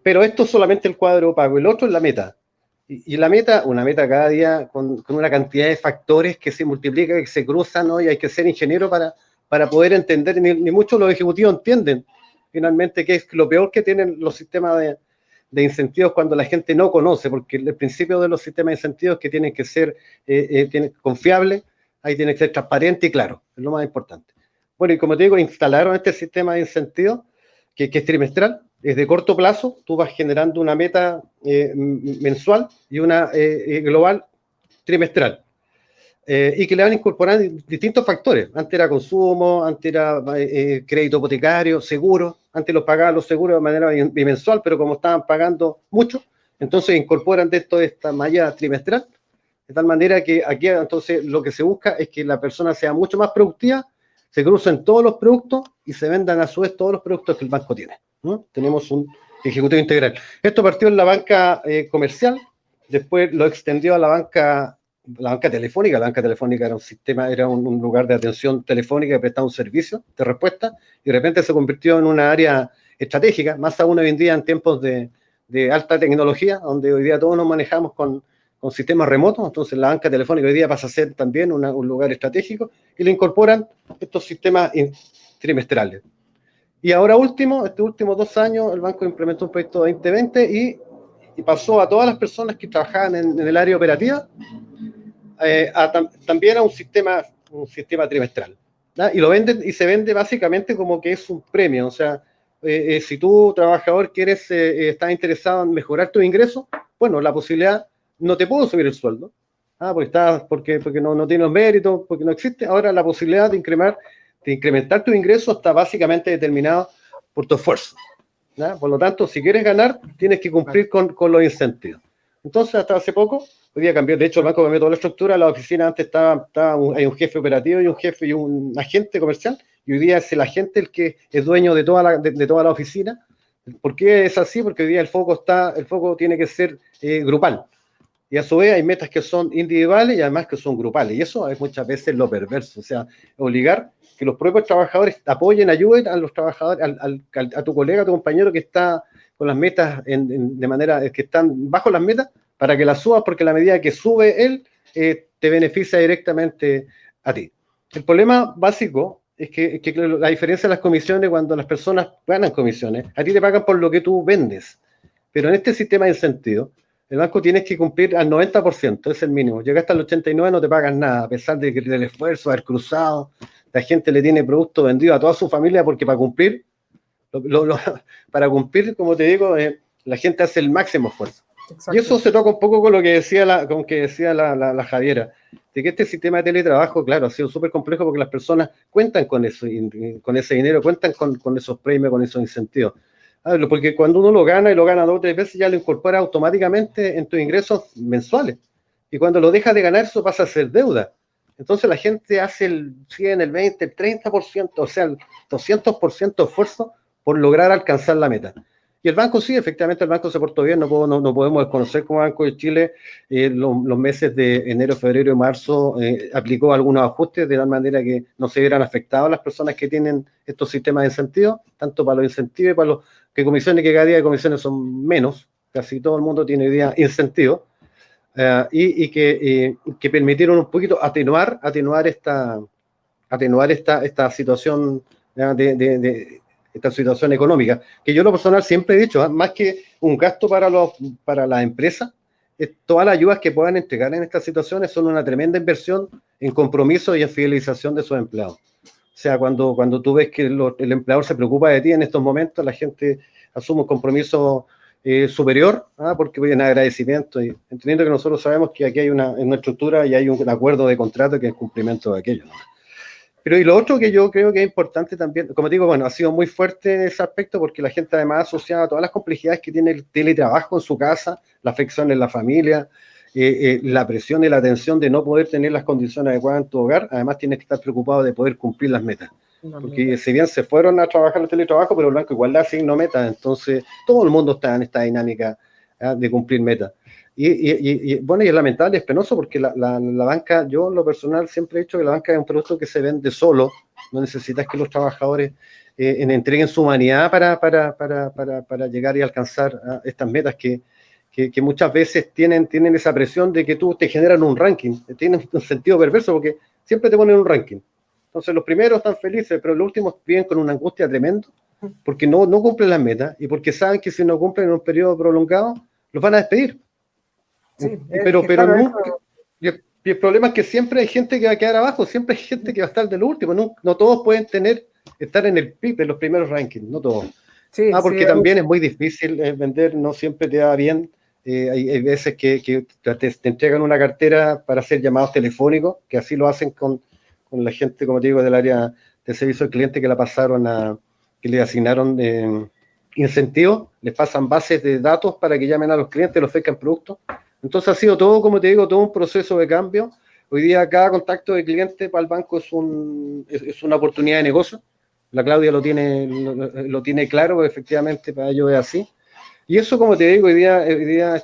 Pero esto es solamente el cuadro pago, el otro es la meta. Y la meta, una meta cada día con una cantidad de factores que se multiplican, que se cruzan, ¿no? Y hay que ser ingeniero para poder entender, ni muchos los ejecutivos entienden finalmente qué es lo peor que tienen los sistemas de incentivos cuando la gente no conoce, porque el principio de los sistemas de incentivos es que tienen que ser confiables, ahí tiene que ser transparente y claro, es lo más importante. Bueno, y como te digo, instalaron este sistema de incentivos que es trimestral, es de corto plazo, tú vas generando una meta mensual y una global trimestral. Y que le van a incorporar distintos factores. Antes era consumo, antes era crédito hipotecario, seguro. Antes los pagaban los seguros de manera bimensual, pero como estaban pagando mucho, entonces incorporan de esta malla trimestral, de tal manera que aquí entonces lo que se busca es que la persona sea mucho más productiva, se crucen todos los productos y se vendan a su vez todos los productos que el banco tiene, ¿no? Tenemos un ejecutivo integral. Esto partió en la banca comercial, después lo extendió a la banca telefónica. La banca telefónica era un sistema, era un lugar de atención telefónica que prestaba un servicio de respuesta y de repente se convirtió en una área estratégica, más aún hoy en día en tiempos de alta tecnología, donde hoy día todos nos manejamos con sistemas remotos. Entonces la banca telefónica hoy día pasa a ser también un lugar estratégico y le incorporan estos sistemas trimestrales. Y ahora estos últimos 2 años, el banco implementó un proyecto 2020 y pasó a todas las personas que trabajaban en el área operativa también a un sistema trimestral, ¿no? Y lo venden y se vende básicamente como que es un premio. O sea, si tú, trabajador, estás interesado en mejorar tus ingresos, bueno, la posibilidad, no te puedo subir el sueldo, porque no tienes los méritos, porque no existe. Ahora la posibilidad de incrementar tu ingreso está básicamente determinado por tu esfuerzo, ¿no? Por lo tanto, si quieres ganar, tienes que cumplir con los incentivos. Entonces, hasta hace poco, hoy día cambió, de hecho el banco cambió toda la estructura. La oficina antes hay un jefe operativo y un agente comercial, y hoy día es el agente el que es dueño de toda la oficina. ¿Por qué es así? Porque hoy día el foco tiene que ser grupal. Y a su vez hay metas que son individuales y además que son grupales. Y eso es muchas veces lo perverso. O sea, obligar que los propios trabajadores ayuden a los trabajadores, a tu colega, a tu compañero que está con las metas de manera que están bajo las metas, para que las subas, porque a la medida que sube él, te beneficia directamente a ti. El problema básico es que la diferencia de las comisiones, cuando las personas ganan comisiones, a ti te pagan por lo que tú vendes. Pero en este sistema de incentivos, el banco tienes que cumplir al 90%, es el mínimo. Llegaste al 89%, no te pagan nada, a pesar del esfuerzo, haber cruzado. La gente le tiene producto vendido a toda su familia porque para cumplir, como te digo, la gente hace el máximo esfuerzo. Exacto. Y eso se toca un poco con lo que decía la Javiera, de que este sistema de teletrabajo, claro, ha sido súper complejo porque las personas cuentan con eso, con ese dinero, cuentan con esos premios, con esos incentivos. Porque cuando uno lo gana y lo gana 2 o 3 veces, ya lo incorpora automáticamente en tus ingresos mensuales. Y cuando lo dejas de ganar, eso pasa a ser deuda. Entonces la gente hace el 100, el 20, el 30%, o sea, el 200% de esfuerzo por lograr alcanzar la meta. Y el banco sí, efectivamente el banco se portó bien, no podemos desconocer como Banco de Chile los meses de enero, febrero y marzo aplicó algunos ajustes de tal manera que no se vieran afectadas las personas que tienen estos sistemas de incentivos, tanto para los incentivos y para los que comisiones, que cada día de comisiones son menos, casi todo el mundo tiene hoy día incentivos, y que permitieron un poquito atenuar esta situación esta situación económica, que yo lo personal siempre he dicho, más que un gasto para las empresas, todas las ayudas que puedan entregar en estas situaciones son una tremenda inversión en compromiso y en fidelización de sus empleados. O sea, cuando tú ves que el empleador se preocupa de ti en estos momentos, la gente asume un compromiso superior, porque hay un agradecimiento, y entendiendo que nosotros sabemos que aquí hay una estructura y hay un acuerdo de contrato que es cumplimiento de aquello, ¿no? Pero y lo otro que yo creo que es importante también, como digo, bueno, ha sido muy fuerte en ese aspecto porque la gente además asociada a todas las complejidades que tiene el teletrabajo en su casa, la afección en la familia, la presión y la tensión de no poder tener las condiciones adecuadas en tu hogar, además tienes que estar preocupado de poder cumplir las metas. Porque si bien se fueron a trabajar en el teletrabajo, pero el Banco de Igualdad asignó metas, entonces todo el mundo está en esta dinámica de cumplir metas. Bueno, y es lamentable, es penoso porque la banca, yo en lo personal siempre he dicho que la banca es un producto que se vende solo, no necesitas que los trabajadores entreguen su humanidad para llegar y alcanzar estas metas que muchas veces tienen esa presión de que tú te generan un ranking, tienen un sentido perverso porque siempre te ponen un ranking. Entonces los primeros están felices, pero los últimos viven con una angustia tremenda porque no cumplen las metas y porque saben que si no cumplen en un periodo prolongado, los van a despedir. Sí, pero claro, nunca. Y el problema es que siempre hay gente que va a quedar abajo, siempre hay gente que va a estar de lo último. No todos pueden estar en el pic de los primeros rankings, no todos. Sí, porque también es muy difícil vender, no siempre te da bien. Hay veces que te entregan una cartera para hacer llamados telefónicos, que así lo hacen con la gente, como te digo, del área de servicio al cliente que la pasaron que le asignaron incentivos, les pasan bases de datos para que llamen a los clientes, los ofrezcan productos. Entonces ha sido todo, como te digo, todo un proceso de cambio. Hoy día cada contacto de cliente para el banco es una oportunidad de negocio. La Claudia lo tiene claro, efectivamente para ello es así. Y eso, como te digo, hoy día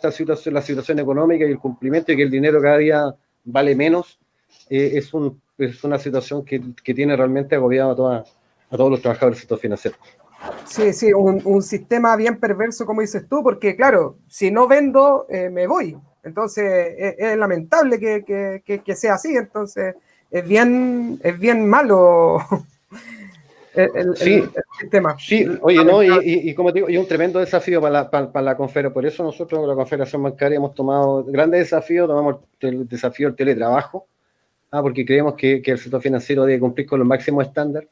la situación económica y el cumplimiento y que el dinero cada día vale menos, es una situación que tiene realmente agobiado a todos los trabajadores del sector financiero. Sí, un sistema bien perverso, como dices tú, porque claro, si no vendo, me voy. Entonces, es lamentable que sea así, entonces es bien malo el sistema. Sí, oye, ¿no? Y como digo, y un tremendo desafío para la Confederación. Por eso nosotros, la Confederación Bancaria, hemos tomado grandes desafíos, tomamos el desafío del teletrabajo, porque creemos que el sector financiero debe cumplir con los máximos estándares.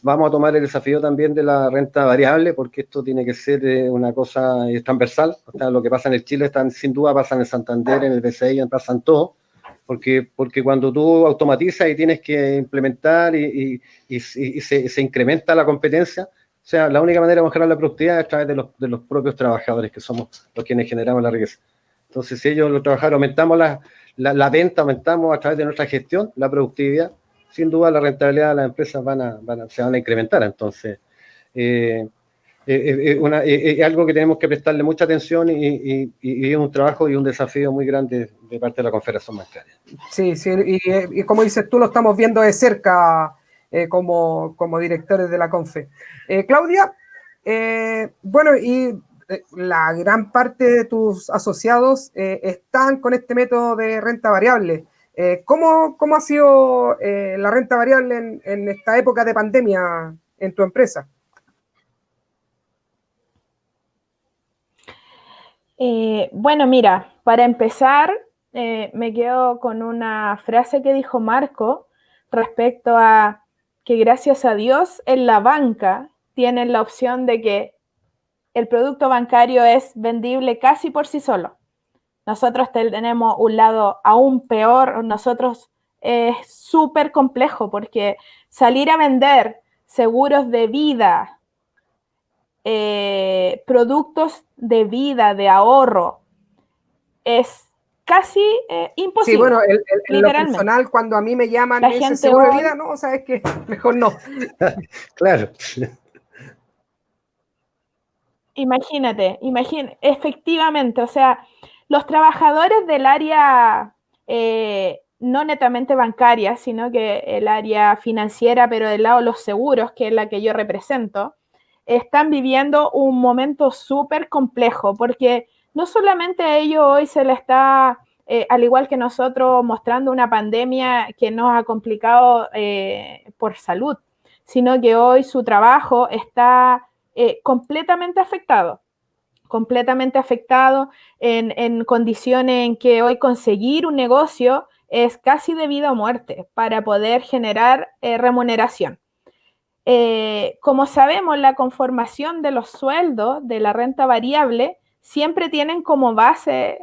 Vamos a tomar el desafío también de la renta variable, porque esto tiene que ser una cosa transversal. O sea, lo que pasa en el Chile sin duda pasa en el Santander, en el BCI, pasa en todo, porque cuando tú automatizas y tienes que implementar y se incrementa la competencia, o sea, la única manera de mejorar la productividad es a través de los propios trabajadores, que somos los quienes generamos la riqueza. Entonces, si ellos, los trabajadores, aumentamos la venta, aumentamos a través de nuestra gestión la productividad, sin duda la rentabilidad de las empresas se van a incrementar. Entonces, es algo que tenemos que prestarle mucha atención y es un trabajo y un desafío muy grande de parte de la Confederación Bancaria. Sí, y como dices tú, lo estamos viendo de cerca como directores de la CONFE. Claudia, bueno, y la gran parte de tus asociados están con este método de renta variable. ¿Cómo ha sido la renta variable en esta época de pandemia en tu empresa? Bueno, mira, para empezar, me quedo con una frase que dijo Marco respecto a que gracias a Dios en la banca tienen la opción de que el producto bancario es vendible casi por sí solo. Nosotros tenemos un lado aún peor, nosotros es súper complejo porque salir a vender seguros de vida, productos de vida, de ahorro, es casi imposible. Sí, bueno, en lo personal, cuando a mí me llaman La y me dicen gente seguro de hoy- vida, no, sabes que mejor no. Claro. Imagínate, efectivamente, o sea, los trabajadores del área no netamente bancaria, sino que el área financiera, pero del lado de los seguros, que es la que yo represento, están viviendo un momento súper complejo, porque no solamente a ellos hoy se les está, al igual que nosotros, mostrando una pandemia que nos ha complicado por salud, sino que hoy su trabajo está completamente en condiciones en que hoy conseguir un negocio es casi de vida o muerte para poder generar remuneración. Como sabemos, la conformación de los sueldos de la renta variable siempre tienen como base,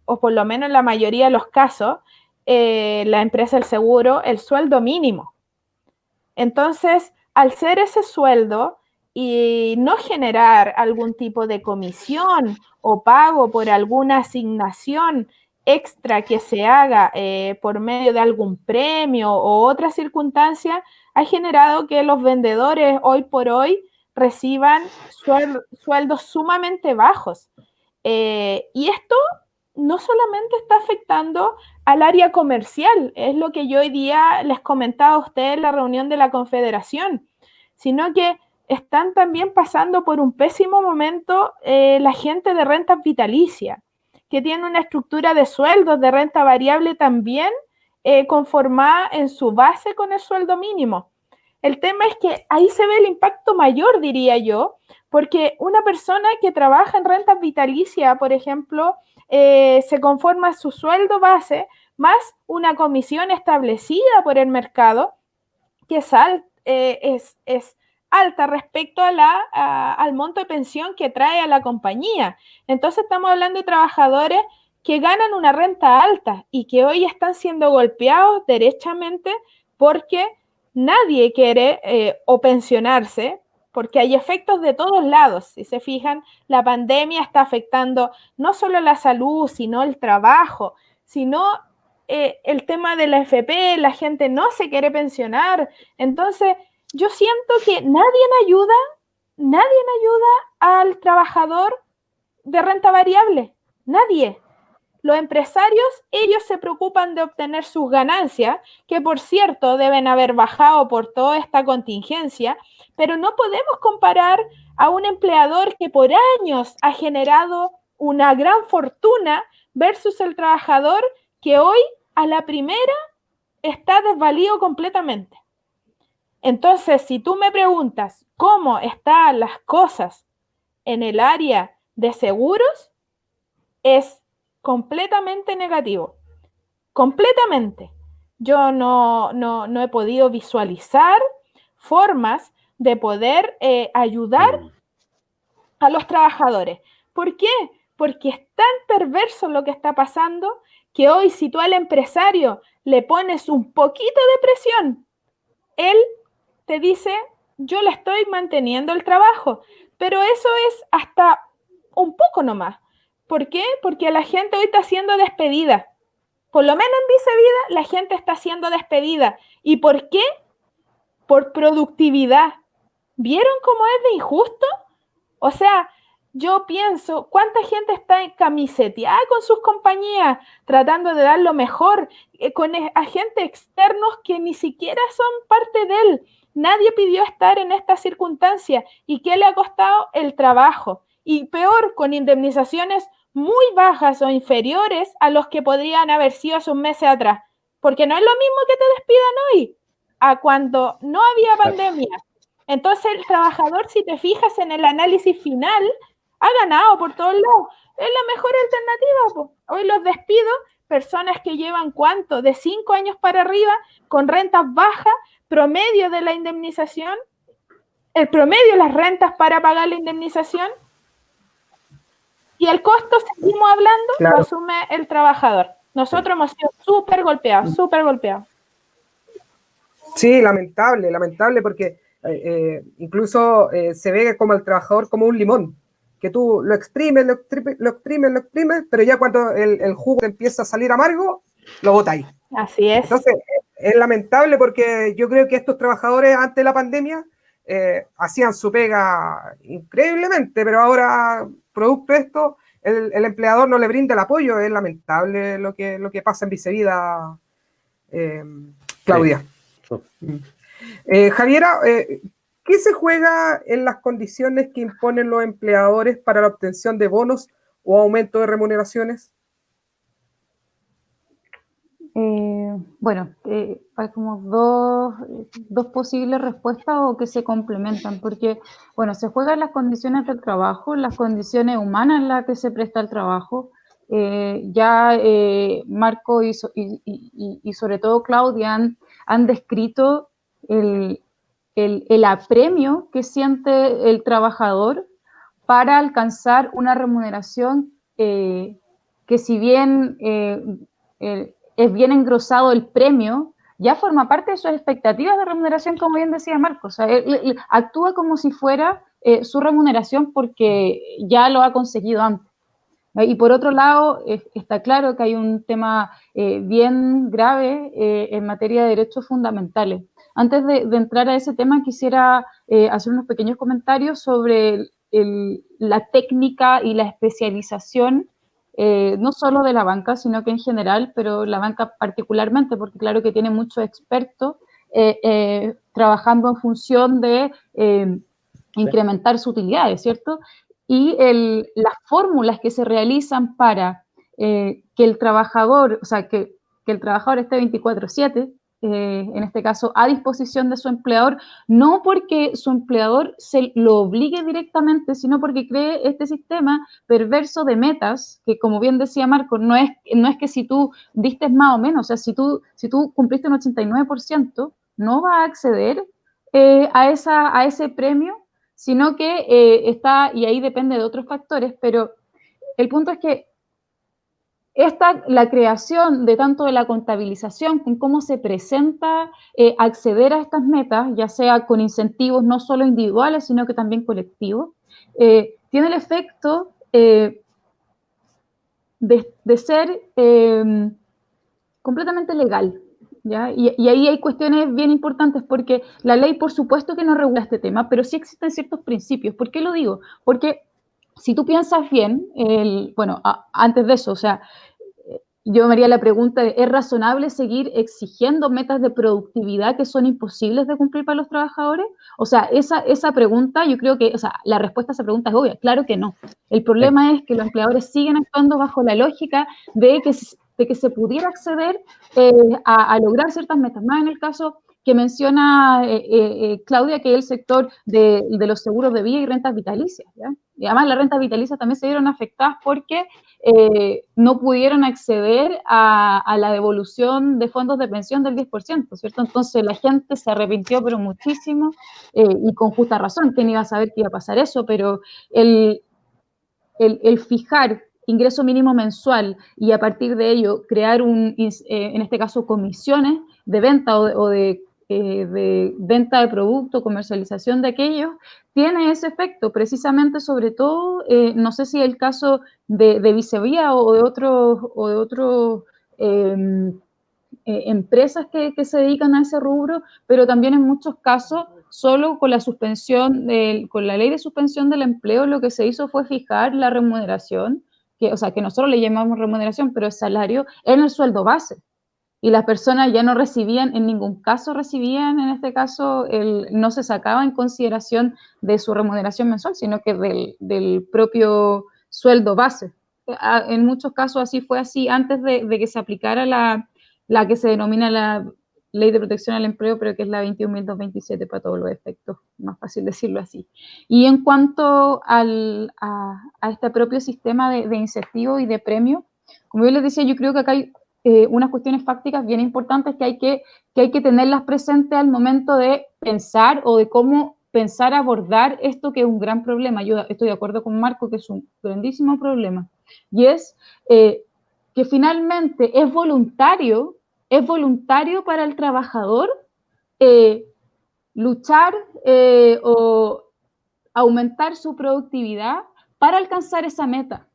o por lo menos en la mayoría de los casos, la empresa del seguro, el sueldo mínimo. Entonces, al ser ese sueldo y no generar algún tipo de comisión o pago por alguna asignación extra que se haga por medio de algún premio o otra circunstancia, ha generado que los vendedores hoy por hoy reciban sueldos sumamente bajos. Y esto no solamente está afectando al área comercial, es lo que yo hoy día les comentaba a ustedes en la reunión de la Confederación, sino que están también pasando por un pésimo momento la gente de rentas vitalicias, que tiene una estructura de sueldos de renta variable también conformada en su base con el sueldo mínimo. El tema es que ahí se ve el impacto mayor, diría yo, porque una persona que trabaja en rentas vitalicias, por ejemplo, se conforma su sueldo base más una comisión establecida por el mercado que es alta respecto al monto de pensión que trae a la compañía. Entonces estamos hablando de trabajadores que ganan una renta alta y que hoy están siendo golpeados derechamente porque nadie quiere o pensionarse, porque hay efectos de todos lados. Si se fijan, la pandemia está afectando no solo la salud, sino el trabajo, sino el tema de la FP, la gente no se quiere pensionar. Entonces, yo siento que nadie ayuda al trabajador de renta variable, nadie. Los empresarios, ellos se preocupan de obtener sus ganancias, que por cierto deben haber bajado por toda esta contingencia, pero no podemos comparar a un empleador que por años ha generado una gran fortuna versus el trabajador que hoy a la primera está desvalido completamente. Entonces, si tú me preguntas cómo están las cosas en el área de seguros, es completamente negativo, completamente. Yo no he podido visualizar formas de poder ayudar a los trabajadores. ¿Por qué? Porque es tan perverso lo que está pasando que hoy si tú al empresario le pones un poquito de presión, él te dice, yo le estoy manteniendo el trabajo, pero eso es hasta un poco nomás. ¿Por qué? Porque la gente hoy está siendo despedida. Por lo menos en Vice Vida, la gente está siendo despedida. ¿Y por qué? Por productividad. ¿Vieron cómo es de injusto? O sea, yo pienso, ¿cuánta gente está camiseteada con sus compañías, tratando de dar lo mejor, con agentes externos que ni siquiera son parte de él? Nadie pidió estar en esta circunstancia. ¿Y qué le ha costado? El trabajo. Y peor, con indemnizaciones muy bajas o inferiores a los que podrían haber sido hace un mes atrás. Porque no es lo mismo que te despidan hoy a cuando no había pandemia. Entonces el trabajador, si te fijas en el análisis final, ha ganado por todos lados. Es la mejor alternativa. Po. Hoy los despido, personas que llevan ¿cuánto? De 5 años para arriba, con rentas bajas, promedio de la indemnización, el promedio, las rentas para pagar la indemnización, y el costo, seguimos hablando, Claro. lo asume el trabajador. Nosotros hemos sido súper golpeados, súper golpeados. Sí, lamentable, porque incluso se ve como el trabajador como un limón, que tú lo exprimes, pero ya cuando el jugo te empieza a salir amargo, lo botáis. Así es. Entonces, es lamentable porque yo creo que estos trabajadores antes de la pandemia hacían su pega increíblemente, pero ahora, producto de esto, el empleador no le brinda el apoyo. Es lamentable lo que pasa en Vicevida, Claudia. Sí. Javiera, ¿qué se juega en las condiciones que imponen los empleadores para la obtención de bonos o aumento de remuneraciones? Bueno, hay como dos posibles respuestas o que se complementan, porque, bueno, se juegan las condiciones del trabajo, las condiciones humanas en las que se presta el trabajo. Marco y sobre todo Claudia han descrito el apremio que siente el trabajador para alcanzar una remuneración que si bien es bien engrosado el premio, ya forma parte de sus expectativas de remuneración, como bien decía Marcos. O sea, él actúa como si fuera su remuneración porque ya lo ha conseguido antes. Y por otro lado, está claro que hay un tema bien grave en materia de derechos fundamentales. Antes de entrar a ese tema, quisiera hacer unos pequeños comentarios sobre la técnica y la especialización, no solo de la banca, sino que en general, pero la banca particularmente, porque claro que tiene muchos expertos trabajando en función de incrementar sus utilidades, ¿cierto? Y las fórmulas que se realizan para que el trabajador, o sea, que el trabajador esté 24/7, en este caso, a disposición de su empleador, no porque su empleador se lo obligue directamente, sino porque cree este sistema perverso de metas, que como bien decía Marco, no es que si tú diste más o menos, o sea, si tú cumpliste un 89%, no va a acceder a ese premio, sino que está, y ahí depende de otros factores, pero el punto es que la creación de tanto de la contabilización, con cómo se presenta acceder a estas metas, ya sea con incentivos no solo individuales, sino que también colectivos, tiene el efecto de ser completamente legal. ¿Ya? Y ahí hay cuestiones bien importantes porque la ley, por supuesto que no regula este tema, pero sí existen ciertos principios. ¿Por qué lo digo? Porque si tú piensas bien, antes de eso, o sea, yo me haría la pregunta, ¿es razonable seguir exigiendo metas de productividad que son imposibles de cumplir para los trabajadores? O sea, esa pregunta, yo creo que, o sea, la respuesta a esa pregunta es obvia, claro que no. El problema es que los empleadores siguen actuando bajo la lógica de que se pudiera acceder a lograr ciertas metas, más en el caso que menciona Claudia, que es el sector de los seguros de vida y rentas vitalicias, ¿ya? Y además las rentas vitalicias también se vieron afectadas porque no pudieron acceder a la devolución de fondos de pensión del 10%, ¿cierto? Entonces la gente se arrepintió, pero muchísimo, y con justa razón. ¿Quién iba a saber que iba a pasar eso? Pero el fijar ingreso mínimo mensual y a partir de ello crear en este caso, comisiones de venta o de venta de producto, comercialización de aquellos, tiene ese efecto, precisamente, sobre todo, no sé si el caso de Vicevía o de otros empresas que se dedican a ese rubro, pero también en muchos casos, solo con la suspensión, con la ley de suspensión del empleo, lo que se hizo fue fijar la remuneración, o sea, que nosotros le llamamos remuneración, pero es salario, en el sueldo base. Y las personas ya no recibían, en ningún caso recibían, en este caso, no se sacaba en consideración de su remuneración mensual, sino que del propio sueldo base. En muchos casos así fue así antes de que se aplicara la que se denomina la Ley de Protección al Empleo, pero que es la 21.227 para todos los efectos, más fácil decirlo así. Y en cuanto a este propio sistema de incentivo y de premio, como yo les decía, yo creo que acá hay unas cuestiones fácticas bien importantes que hay que tenerlas presentes al momento de pensar o de cómo pensar abordar esto que es un gran problema. Yo estoy de acuerdo con Marco que es un grandísimo problema, y es que finalmente es voluntario para el trabajador luchar o aumentar su productividad para alcanzar esa meta.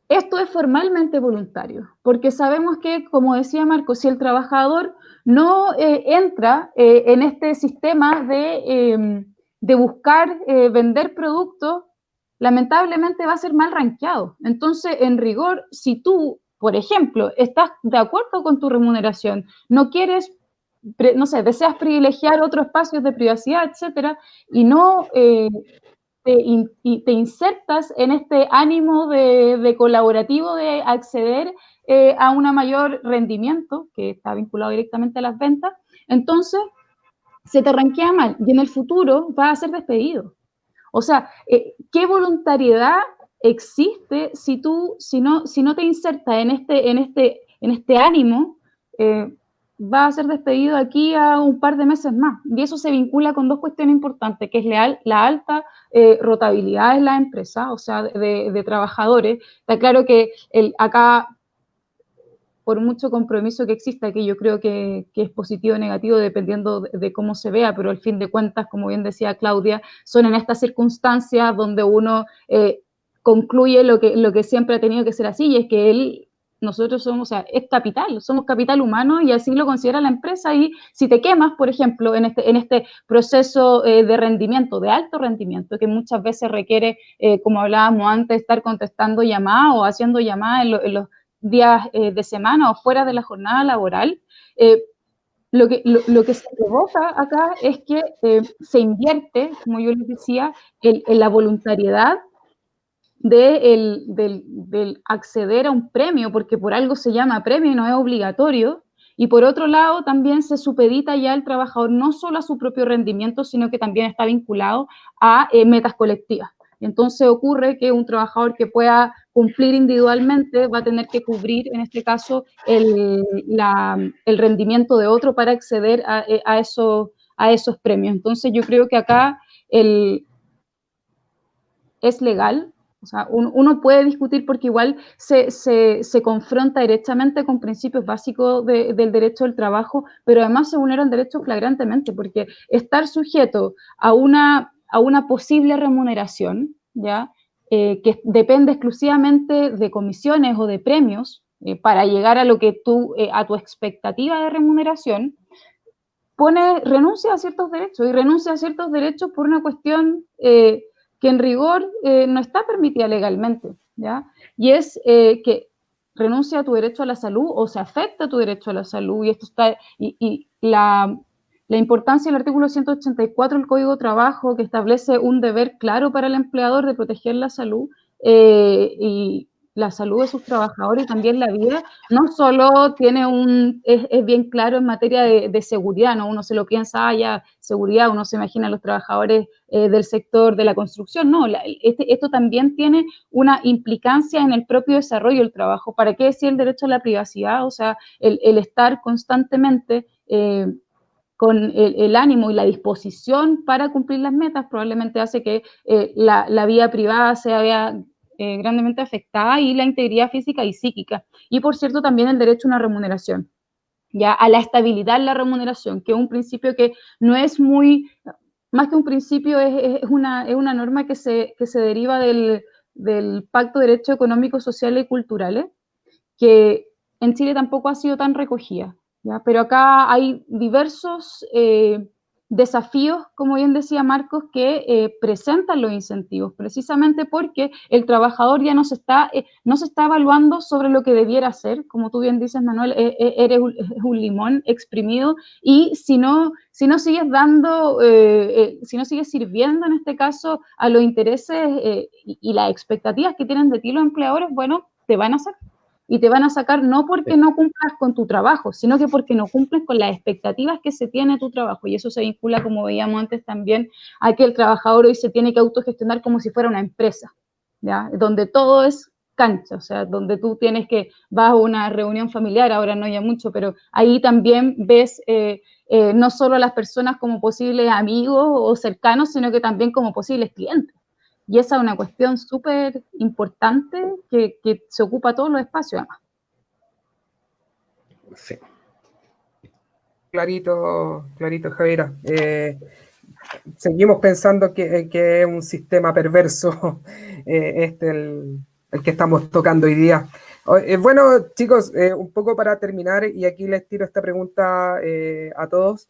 Esto es formalmente voluntario, porque sabemos que, como decía Marco, si el trabajador no entra en este sistema de buscar vender productos, lamentablemente va a ser mal rankeado. Entonces, en rigor, si tú, por ejemplo, estás de acuerdo con tu remuneración, no quieres, no sé, deseas privilegiar otros espacios de privacidad, etcétera, y no te insertas en este ánimo de colaborativo de acceder a un mayor rendimiento, que está vinculado directamente a las ventas, entonces se te rankea mal y en el futuro vas a ser despedido. O sea, ¿qué voluntariedad existe si no te insertas en este ánimo? Va a ser despedido aquí a un par de meses más. Y eso se vincula con dos cuestiones importantes, que es la alta rotabilidad en la empresa, o sea, de trabajadores. Está claro que acá, por mucho compromiso que exista, que yo creo que es positivo o negativo dependiendo de cómo se vea, pero al fin de cuentas, como bien decía Claudia, son en estas circunstancias donde uno concluye lo que siempre ha tenido que ser así, y es que nosotros somos, o sea, somos capital humano y así lo considera la empresa, y si te quemas, por ejemplo, en este proceso de rendimiento, de alto rendimiento, que muchas veces requiere, como hablábamos antes, estar contestando llamadas o haciendo llamadas en los días de semana o fuera de la jornada laboral, lo que se provoca acá es que se invierte, como yo les decía, en la voluntariedad del acceder a un premio, porque por algo se llama premio y no es obligatorio, y por otro lado también se supedita ya al trabajador no solo a su propio rendimiento, sino que también está vinculado a metas colectivas. Entonces ocurre que un trabajador que pueda cumplir individualmente va a tener que cubrir, en este caso, el rendimiento de otro para acceder a esos premios. Entonces yo creo que acá es legal. O sea, uno puede discutir porque igual se confronta directamente con principios básicos del derecho del trabajo, pero además se vulneran derechos flagrantemente, porque estar sujeto a una posible remuneración, ¿ya? Que depende exclusivamente de comisiones o de premios para llegar a lo que a tu expectativa de remuneración, renuncia a ciertos derechos, y renuncia a ciertos derechos por una cuestión que en rigor no está permitida legalmente, ¿ya? Y es que renuncia a tu derecho a la salud o se afecta a tu derecho a la salud, y esto está, y la importancia del artículo 184 del Código de Trabajo, que establece un deber claro para el empleador de proteger la salud y la salud de sus trabajadores y también la vida, no solo tiene es bien claro en materia de seguridad, ¿no? Uno se lo piensa, ya, seguridad, uno se imagina a los trabajadores del sector de la construcción, no, esto también tiene una implicancia en el propio desarrollo del trabajo. ¿Para qué decir el derecho a la privacidad? O sea, el estar constantemente con el ánimo y la disposición para cumplir las metas probablemente hace que la vida privada se vea grandemente afectada, y la integridad física y psíquica. Y por cierto, también el derecho a una remuneración, ya, a la estabilidad en la remuneración, que es un principio que no es muy, más que un principio, es una norma que se deriva del Pacto de Derechos Económicos, Sociales y Culturales, que en Chile tampoco ha sido tan recogida, ¿ya? Pero acá hay diversos desafíos, como bien decía Marcos, que presentan los incentivos, precisamente porque el trabajador ya no se está evaluando sobre lo que debiera hacer. Como tú bien dices, Manuel, eres un limón exprimido, y si no sigues si no sigues sirviendo en este caso a los intereses y las expectativas que tienen de ti los empleadores, bueno, te van a sacar. Y te van a sacar no porque no cumplas con tu trabajo, sino que porque no cumples con las expectativas que se tiene de tu trabajo. Y eso se vincula, como veíamos antes también, a que el trabajador hoy se tiene que autogestionar como si fuera una empresa, ¿ya? Donde todo es cancha, o sea, donde tú vas a una reunión familiar, ahora no ya mucho, pero ahí también ves no solo a las personas como posibles amigos o cercanos, sino que también como posibles clientes. Y esa es una cuestión súper importante que se ocupa todos los espacios, además. Sí. Clarito, Javiera. Seguimos pensando que es un sistema perverso el que estamos tocando hoy día. Bueno, chicos, un poco para terminar, y aquí les tiro esta pregunta a todos.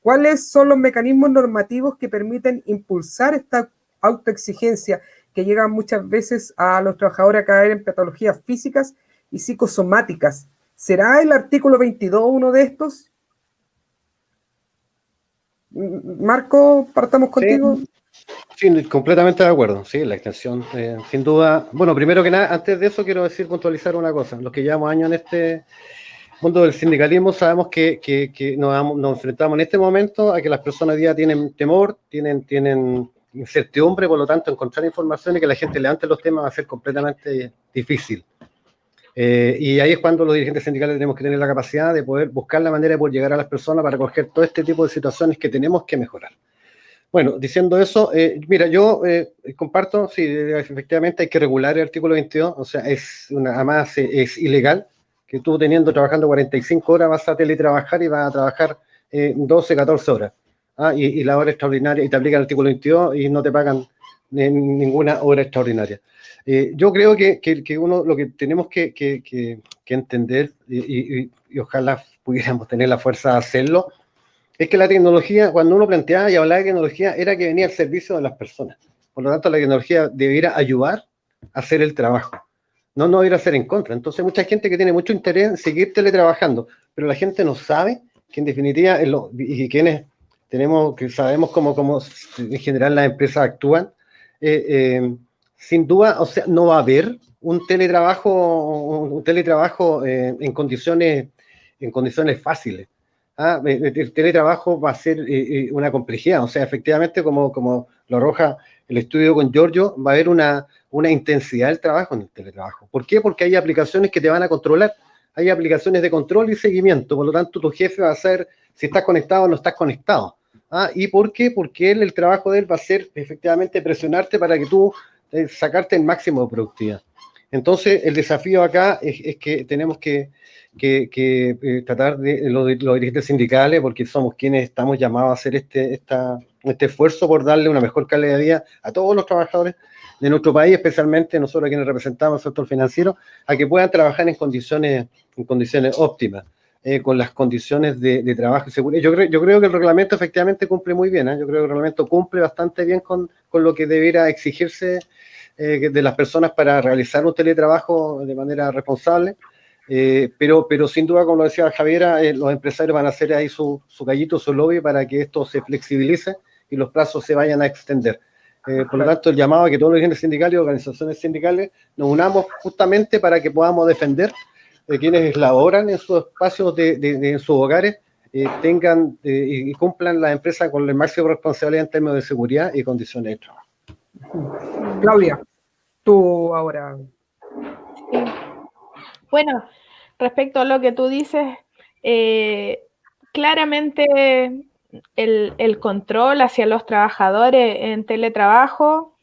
¿Cuáles son los mecanismos normativos que permiten impulsar esta autoexigencia que llega muchas veces a los trabajadores a caer en patologías físicas y psicosomáticas? ¿Será el artículo 22 uno de estos? Marco, partamos contigo. Sí, completamente de acuerdo, sí, la extensión, sin duda. Bueno, primero que nada, antes de eso quiero puntualizar una cosa. Los que llevamos años en este mundo del sindicalismo sabemos que nos enfrentamos en este momento a que las personas hoy día tienen temor, tienen incertidumbre, por lo tanto encontrar información y que la gente levante los temas va a ser completamente difícil. Y ahí es cuando los dirigentes sindicales tenemos que tener la capacidad de poder buscar la manera de poder llegar a las personas para recoger todo este tipo de situaciones que tenemos que mejorar. Bueno, diciendo eso, mira, yo comparto, sí, efectivamente hay que regular el artículo 22, o sea, además es ilegal que tú trabajando 45 horas vas a teletrabajar y vas a trabajar 12, 14 horas. Y la hora extraordinaria, y te aplica el artículo 22 y no te pagan ninguna hora extraordinaria. Yo creo que uno lo que tenemos que entender, y ojalá pudiéramos tener la fuerza de hacerlo, es que la tecnología, cuando uno planteaba y hablaba de tecnología, era que venía al servicio de las personas. Por lo tanto, la tecnología debiera ayudar a hacer el trabajo, no debiera ser en contra. Entonces, mucha gente que tiene mucho interés en seguir teletrabajando, pero la gente no sabe que en definitiva, y quienes que sabemos cómo en general las empresas actúan, sin duda, o sea, no va a haber un teletrabajo en condiciones fáciles. El teletrabajo va a ser una complejidad, o sea, efectivamente, como lo arroja el estudio con Giorgio, va a haber una intensidad del trabajo en el teletrabajo. ¿Por qué? Porque hay aplicaciones que te van a controlar, hay aplicaciones de control y seguimiento, por lo tanto tu jefe va a saber si estás conectado o no estás conectado. ¿Y por qué? Porque el trabajo de él va a ser efectivamente presionarte para que tú sacarte el máximo de productividad. Entonces, el desafío acá es que tenemos que tratar de los dirigentes sindicales, porque somos quienes estamos llamados a hacer este esfuerzo por darle una mejor calidad de vida a todos los trabajadores de nuestro país, especialmente nosotros quienes representamos el sector financiero, a que puedan trabajar en condiciones óptimas, con las condiciones de trabajo y seguridad. Yo creo que el reglamento efectivamente cumple muy bien, yo creo que el reglamento cumple bastante bien con lo que debiera exigirse de las personas para realizar un teletrabajo de manera responsable. Pero sin duda, como lo decía Javiera, los empresarios van a hacer ahí su gallito, su lobby para que esto se flexibilice y los plazos se vayan a extender. Por lo tanto, el llamado a que todos los dirigentes sindicales y organizaciones sindicales nos unamos justamente para que podamos defender quienes laboran en sus espacios en sus hogares, tengan y cumplan las empresas con el máximo responsabilidad en términos de seguridad y condiciones de trabajo. Claudia, tú ahora. Sí. Bueno, respecto a lo que tú dices, claramente el control hacia los trabajadores en teletrabajo,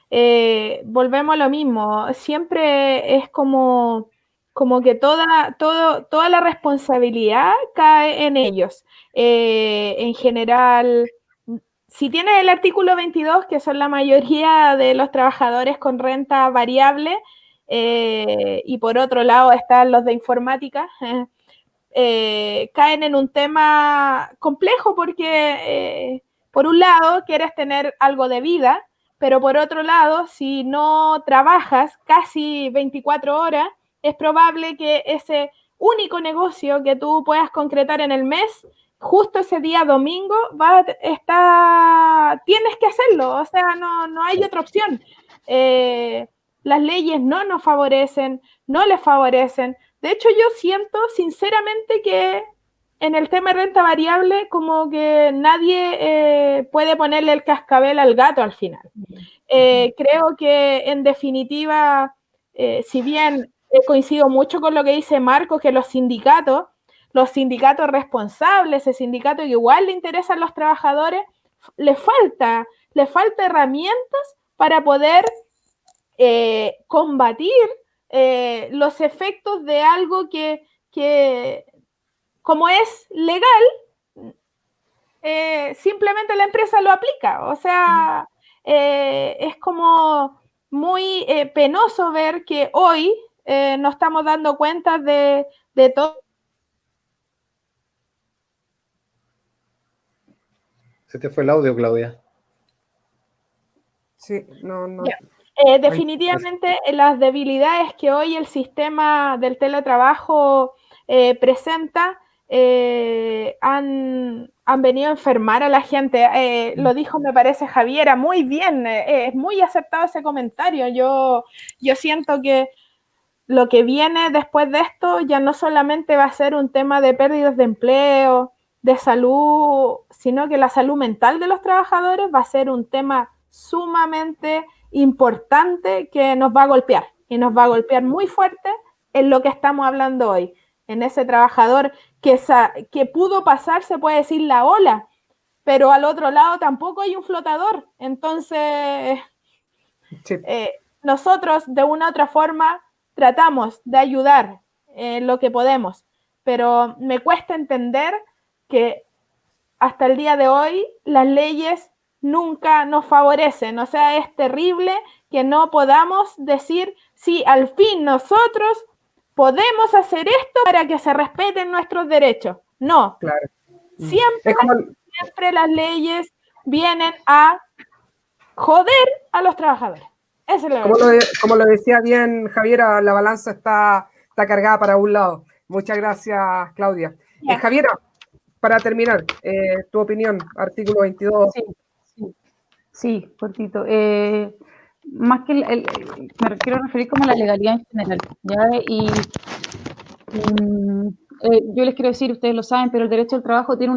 volvemos a lo mismo, siempre es como que toda la responsabilidad cae en ellos. En general, si tienes el artículo 22, que son la mayoría de los trabajadores con renta variable, y por otro lado están los de informática, caen en un tema complejo porque por un lado quieres tener algo de vida, pero por otro lado, si no trabajas casi 24 horas, es probable que ese único negocio que tú puedas concretar en el mes, justo ese día domingo, tienes que hacerlo, o sea, no hay otra opción. Las leyes no nos favorecen, no les favorecen. De hecho, yo siento sinceramente que en el tema de renta variable como que nadie puede ponerle el cascabel al gato al final. Creo que en definitiva, si bien coincido mucho con lo que dice Marco, que los sindicatos los sindicatos responsables, ese sindicato que igual le interesan los trabajadores, le falta herramientas para poder combatir los efectos de algo que como es legal, simplemente la empresa lo aplica. O sea, es como muy penoso ver que hoy nos estamos dando cuenta de todo. Se te fue el audio, Claudia. Sí, no. Definitivamente las debilidades que hoy el sistema del teletrabajo presenta han venido a enfermar a la gente. Lo dijo, me parece, Javiera, muy bien, es muy acertado ese comentario. Yo siento que lo que viene después de esto ya no solamente va a ser un tema de pérdidas de empleo, de salud, sino que la salud mental de los trabajadores va a ser un tema sumamente importante que nos va a golpear, y nos va a golpear muy fuerte en lo que estamos hablando hoy, en ese trabajador que pudo pasar, se puede decir, la ola, pero al otro lado tampoco hay un flotador. Entonces, Sí. nosotros de una u otra forma tratamos de ayudar lo que podemos, pero me cuesta entender que hasta el día de hoy las leyes nunca nos favorecen. O sea, es terrible que no podamos decir, sí, al fin nosotros podemos hacer esto para que se respeten nuestros derechos. No, Claro. siempre las leyes vienen a joder a los trabajadores. Eso es lo como lo decía bien Javiera, la balanza está cargada para un lado. Muchas gracias, Claudia. Javiera, para terminar, tu opinión, artículo 22. Sí, cortito. Más que me quiero referir como a la legalidad en general, ¿ya? Yo les quiero decir, ustedes lo saben, pero el derecho al trabajo tiene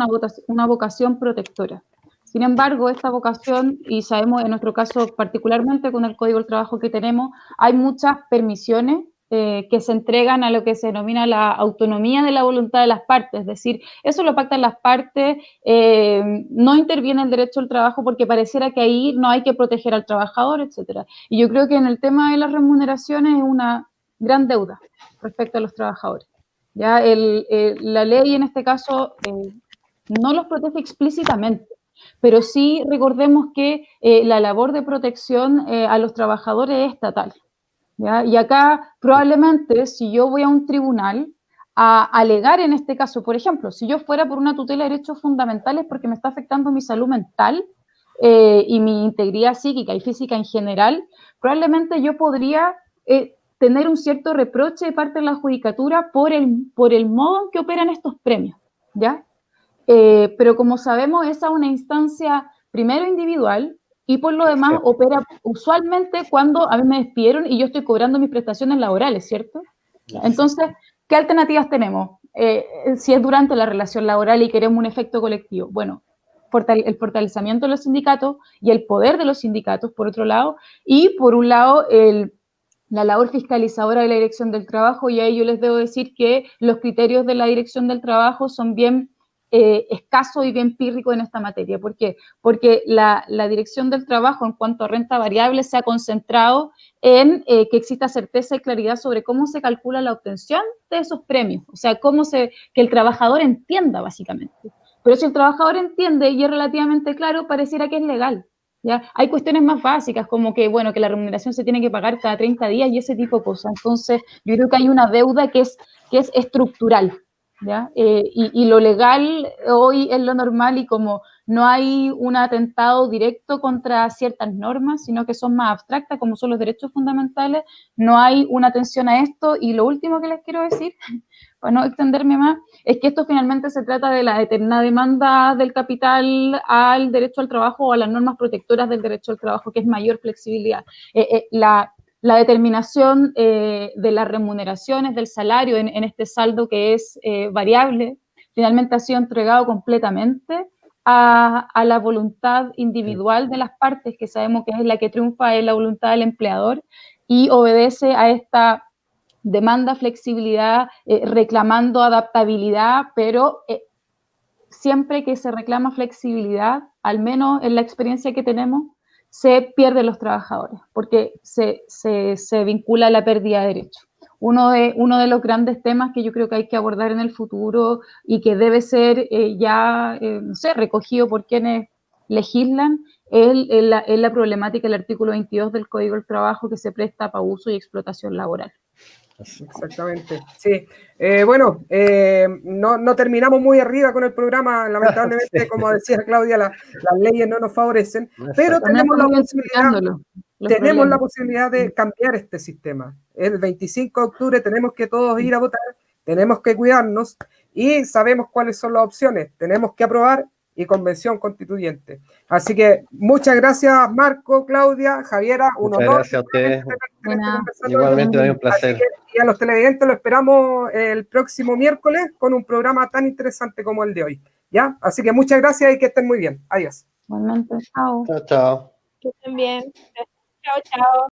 una vocación protectora. Sin embargo, esta vocación, y sabemos en nuestro caso particularmente con el Código del Trabajo que tenemos, hay muchas permisiones que se entregan a lo que se denomina la autonomía de la voluntad de las partes, es decir, eso lo pactan las partes, no interviene el derecho al trabajo porque pareciera que ahí no hay que proteger al trabajador, etc. Y yo creo que en el tema de las remuneraciones es una gran deuda respecto a los trabajadores. ¿Ya? La ley en este caso no los protege explícitamente, pero sí recordemos que la labor de protección a los trabajadores es estatal, ¿ya? Y acá probablemente si yo voy a un tribunal a alegar en este caso, por ejemplo, si yo fuera por una tutela de derechos fundamentales porque me está afectando mi salud mental y mi integridad psíquica y física en general, probablemente yo podría tener un cierto reproche de parte de la judicatura por el modo en que operan estos premios, ¿ya? Pero como sabemos, esa es una instancia primero individual y por lo demás opera usualmente cuando a mí me despidieron y yo estoy cobrando mis prestaciones laborales, ¿cierto? Entonces, ¿qué alternativas tenemos? Si es durante la relación laboral y queremos un efecto colectivo, bueno, el fortalecimiento de los sindicatos y el poder de los sindicatos, por otro lado, y por un lado, la labor fiscalizadora de la Dirección del Trabajo, y ahí yo les debo decir que los criterios de la Dirección del Trabajo son bien escasos y bien pírricos en esta materia. ¿Por qué? Porque la Dirección del Trabajo en cuanto a renta variable se ha concentrado en que exista certeza y claridad sobre cómo se calcula la obtención de esos premios, o sea, que el trabajador entienda básicamente. Pero si el trabajador entiende y es relativamente claro, pareciera que es legal. ¿Ya? Hay cuestiones más básicas como que, bueno, que la remuneración se tiene que pagar cada 30 días y ese tipo de cosas. Entonces, yo creo que hay una deuda que es estructural, ¿ya? Y lo legal hoy es lo normal y como no hay un atentado directo contra ciertas normas, sino que son más abstractas, como son los derechos fundamentales, no hay una atención a esto. Y lo último que les quiero decir, para no extenderme más, es que esto finalmente se trata de la eterna demanda del capital al derecho al trabajo o a las normas protectoras del derecho al trabajo, que es mayor flexibilidad. La determinación de las remuneraciones, del salario en este saldo que es variable, finalmente ha sido entregado completamente a la voluntad individual de las partes, que sabemos que es la que triunfa, es la voluntad del empleador, y obedece a esta demanda flexibilidad, reclamando adaptabilidad, pero siempre que se reclama flexibilidad, al menos en la experiencia que tenemos, se pierden los trabajadores, porque se vincula a la pérdida de derechos. Uno de los grandes temas que yo creo que hay que abordar en el futuro y que debe ser no sé, recogido por quienes legislan, es la problemática del artículo 22 del Código del Trabajo, que se presta para abuso y explotación laboral. Exactamente, sí. Bueno, no terminamos muy arriba con el programa, lamentablemente, Sí. como decía Claudia, las leyes no nos favorecen, pero tenemos la posibilidad de cambiar este sistema. El 25 de octubre tenemos que todos ir a votar, tenemos que cuidarnos y sabemos cuáles son las opciones. Tenemos que aprobar y convención constituyente. Así que muchas gracias, Marco, Claudia, Javiera, un Muchas honor. Gracias a ustedes. Igualmente, un placer. Así que, y a los televidentes lo esperamos el próximo miércoles con un programa tan interesante como el de hoy. ¿Ya? Así que muchas gracias y que estén muy bien. Adiós. Igualmente, chao. Chao, chao. Que estén bien. Chao, chao.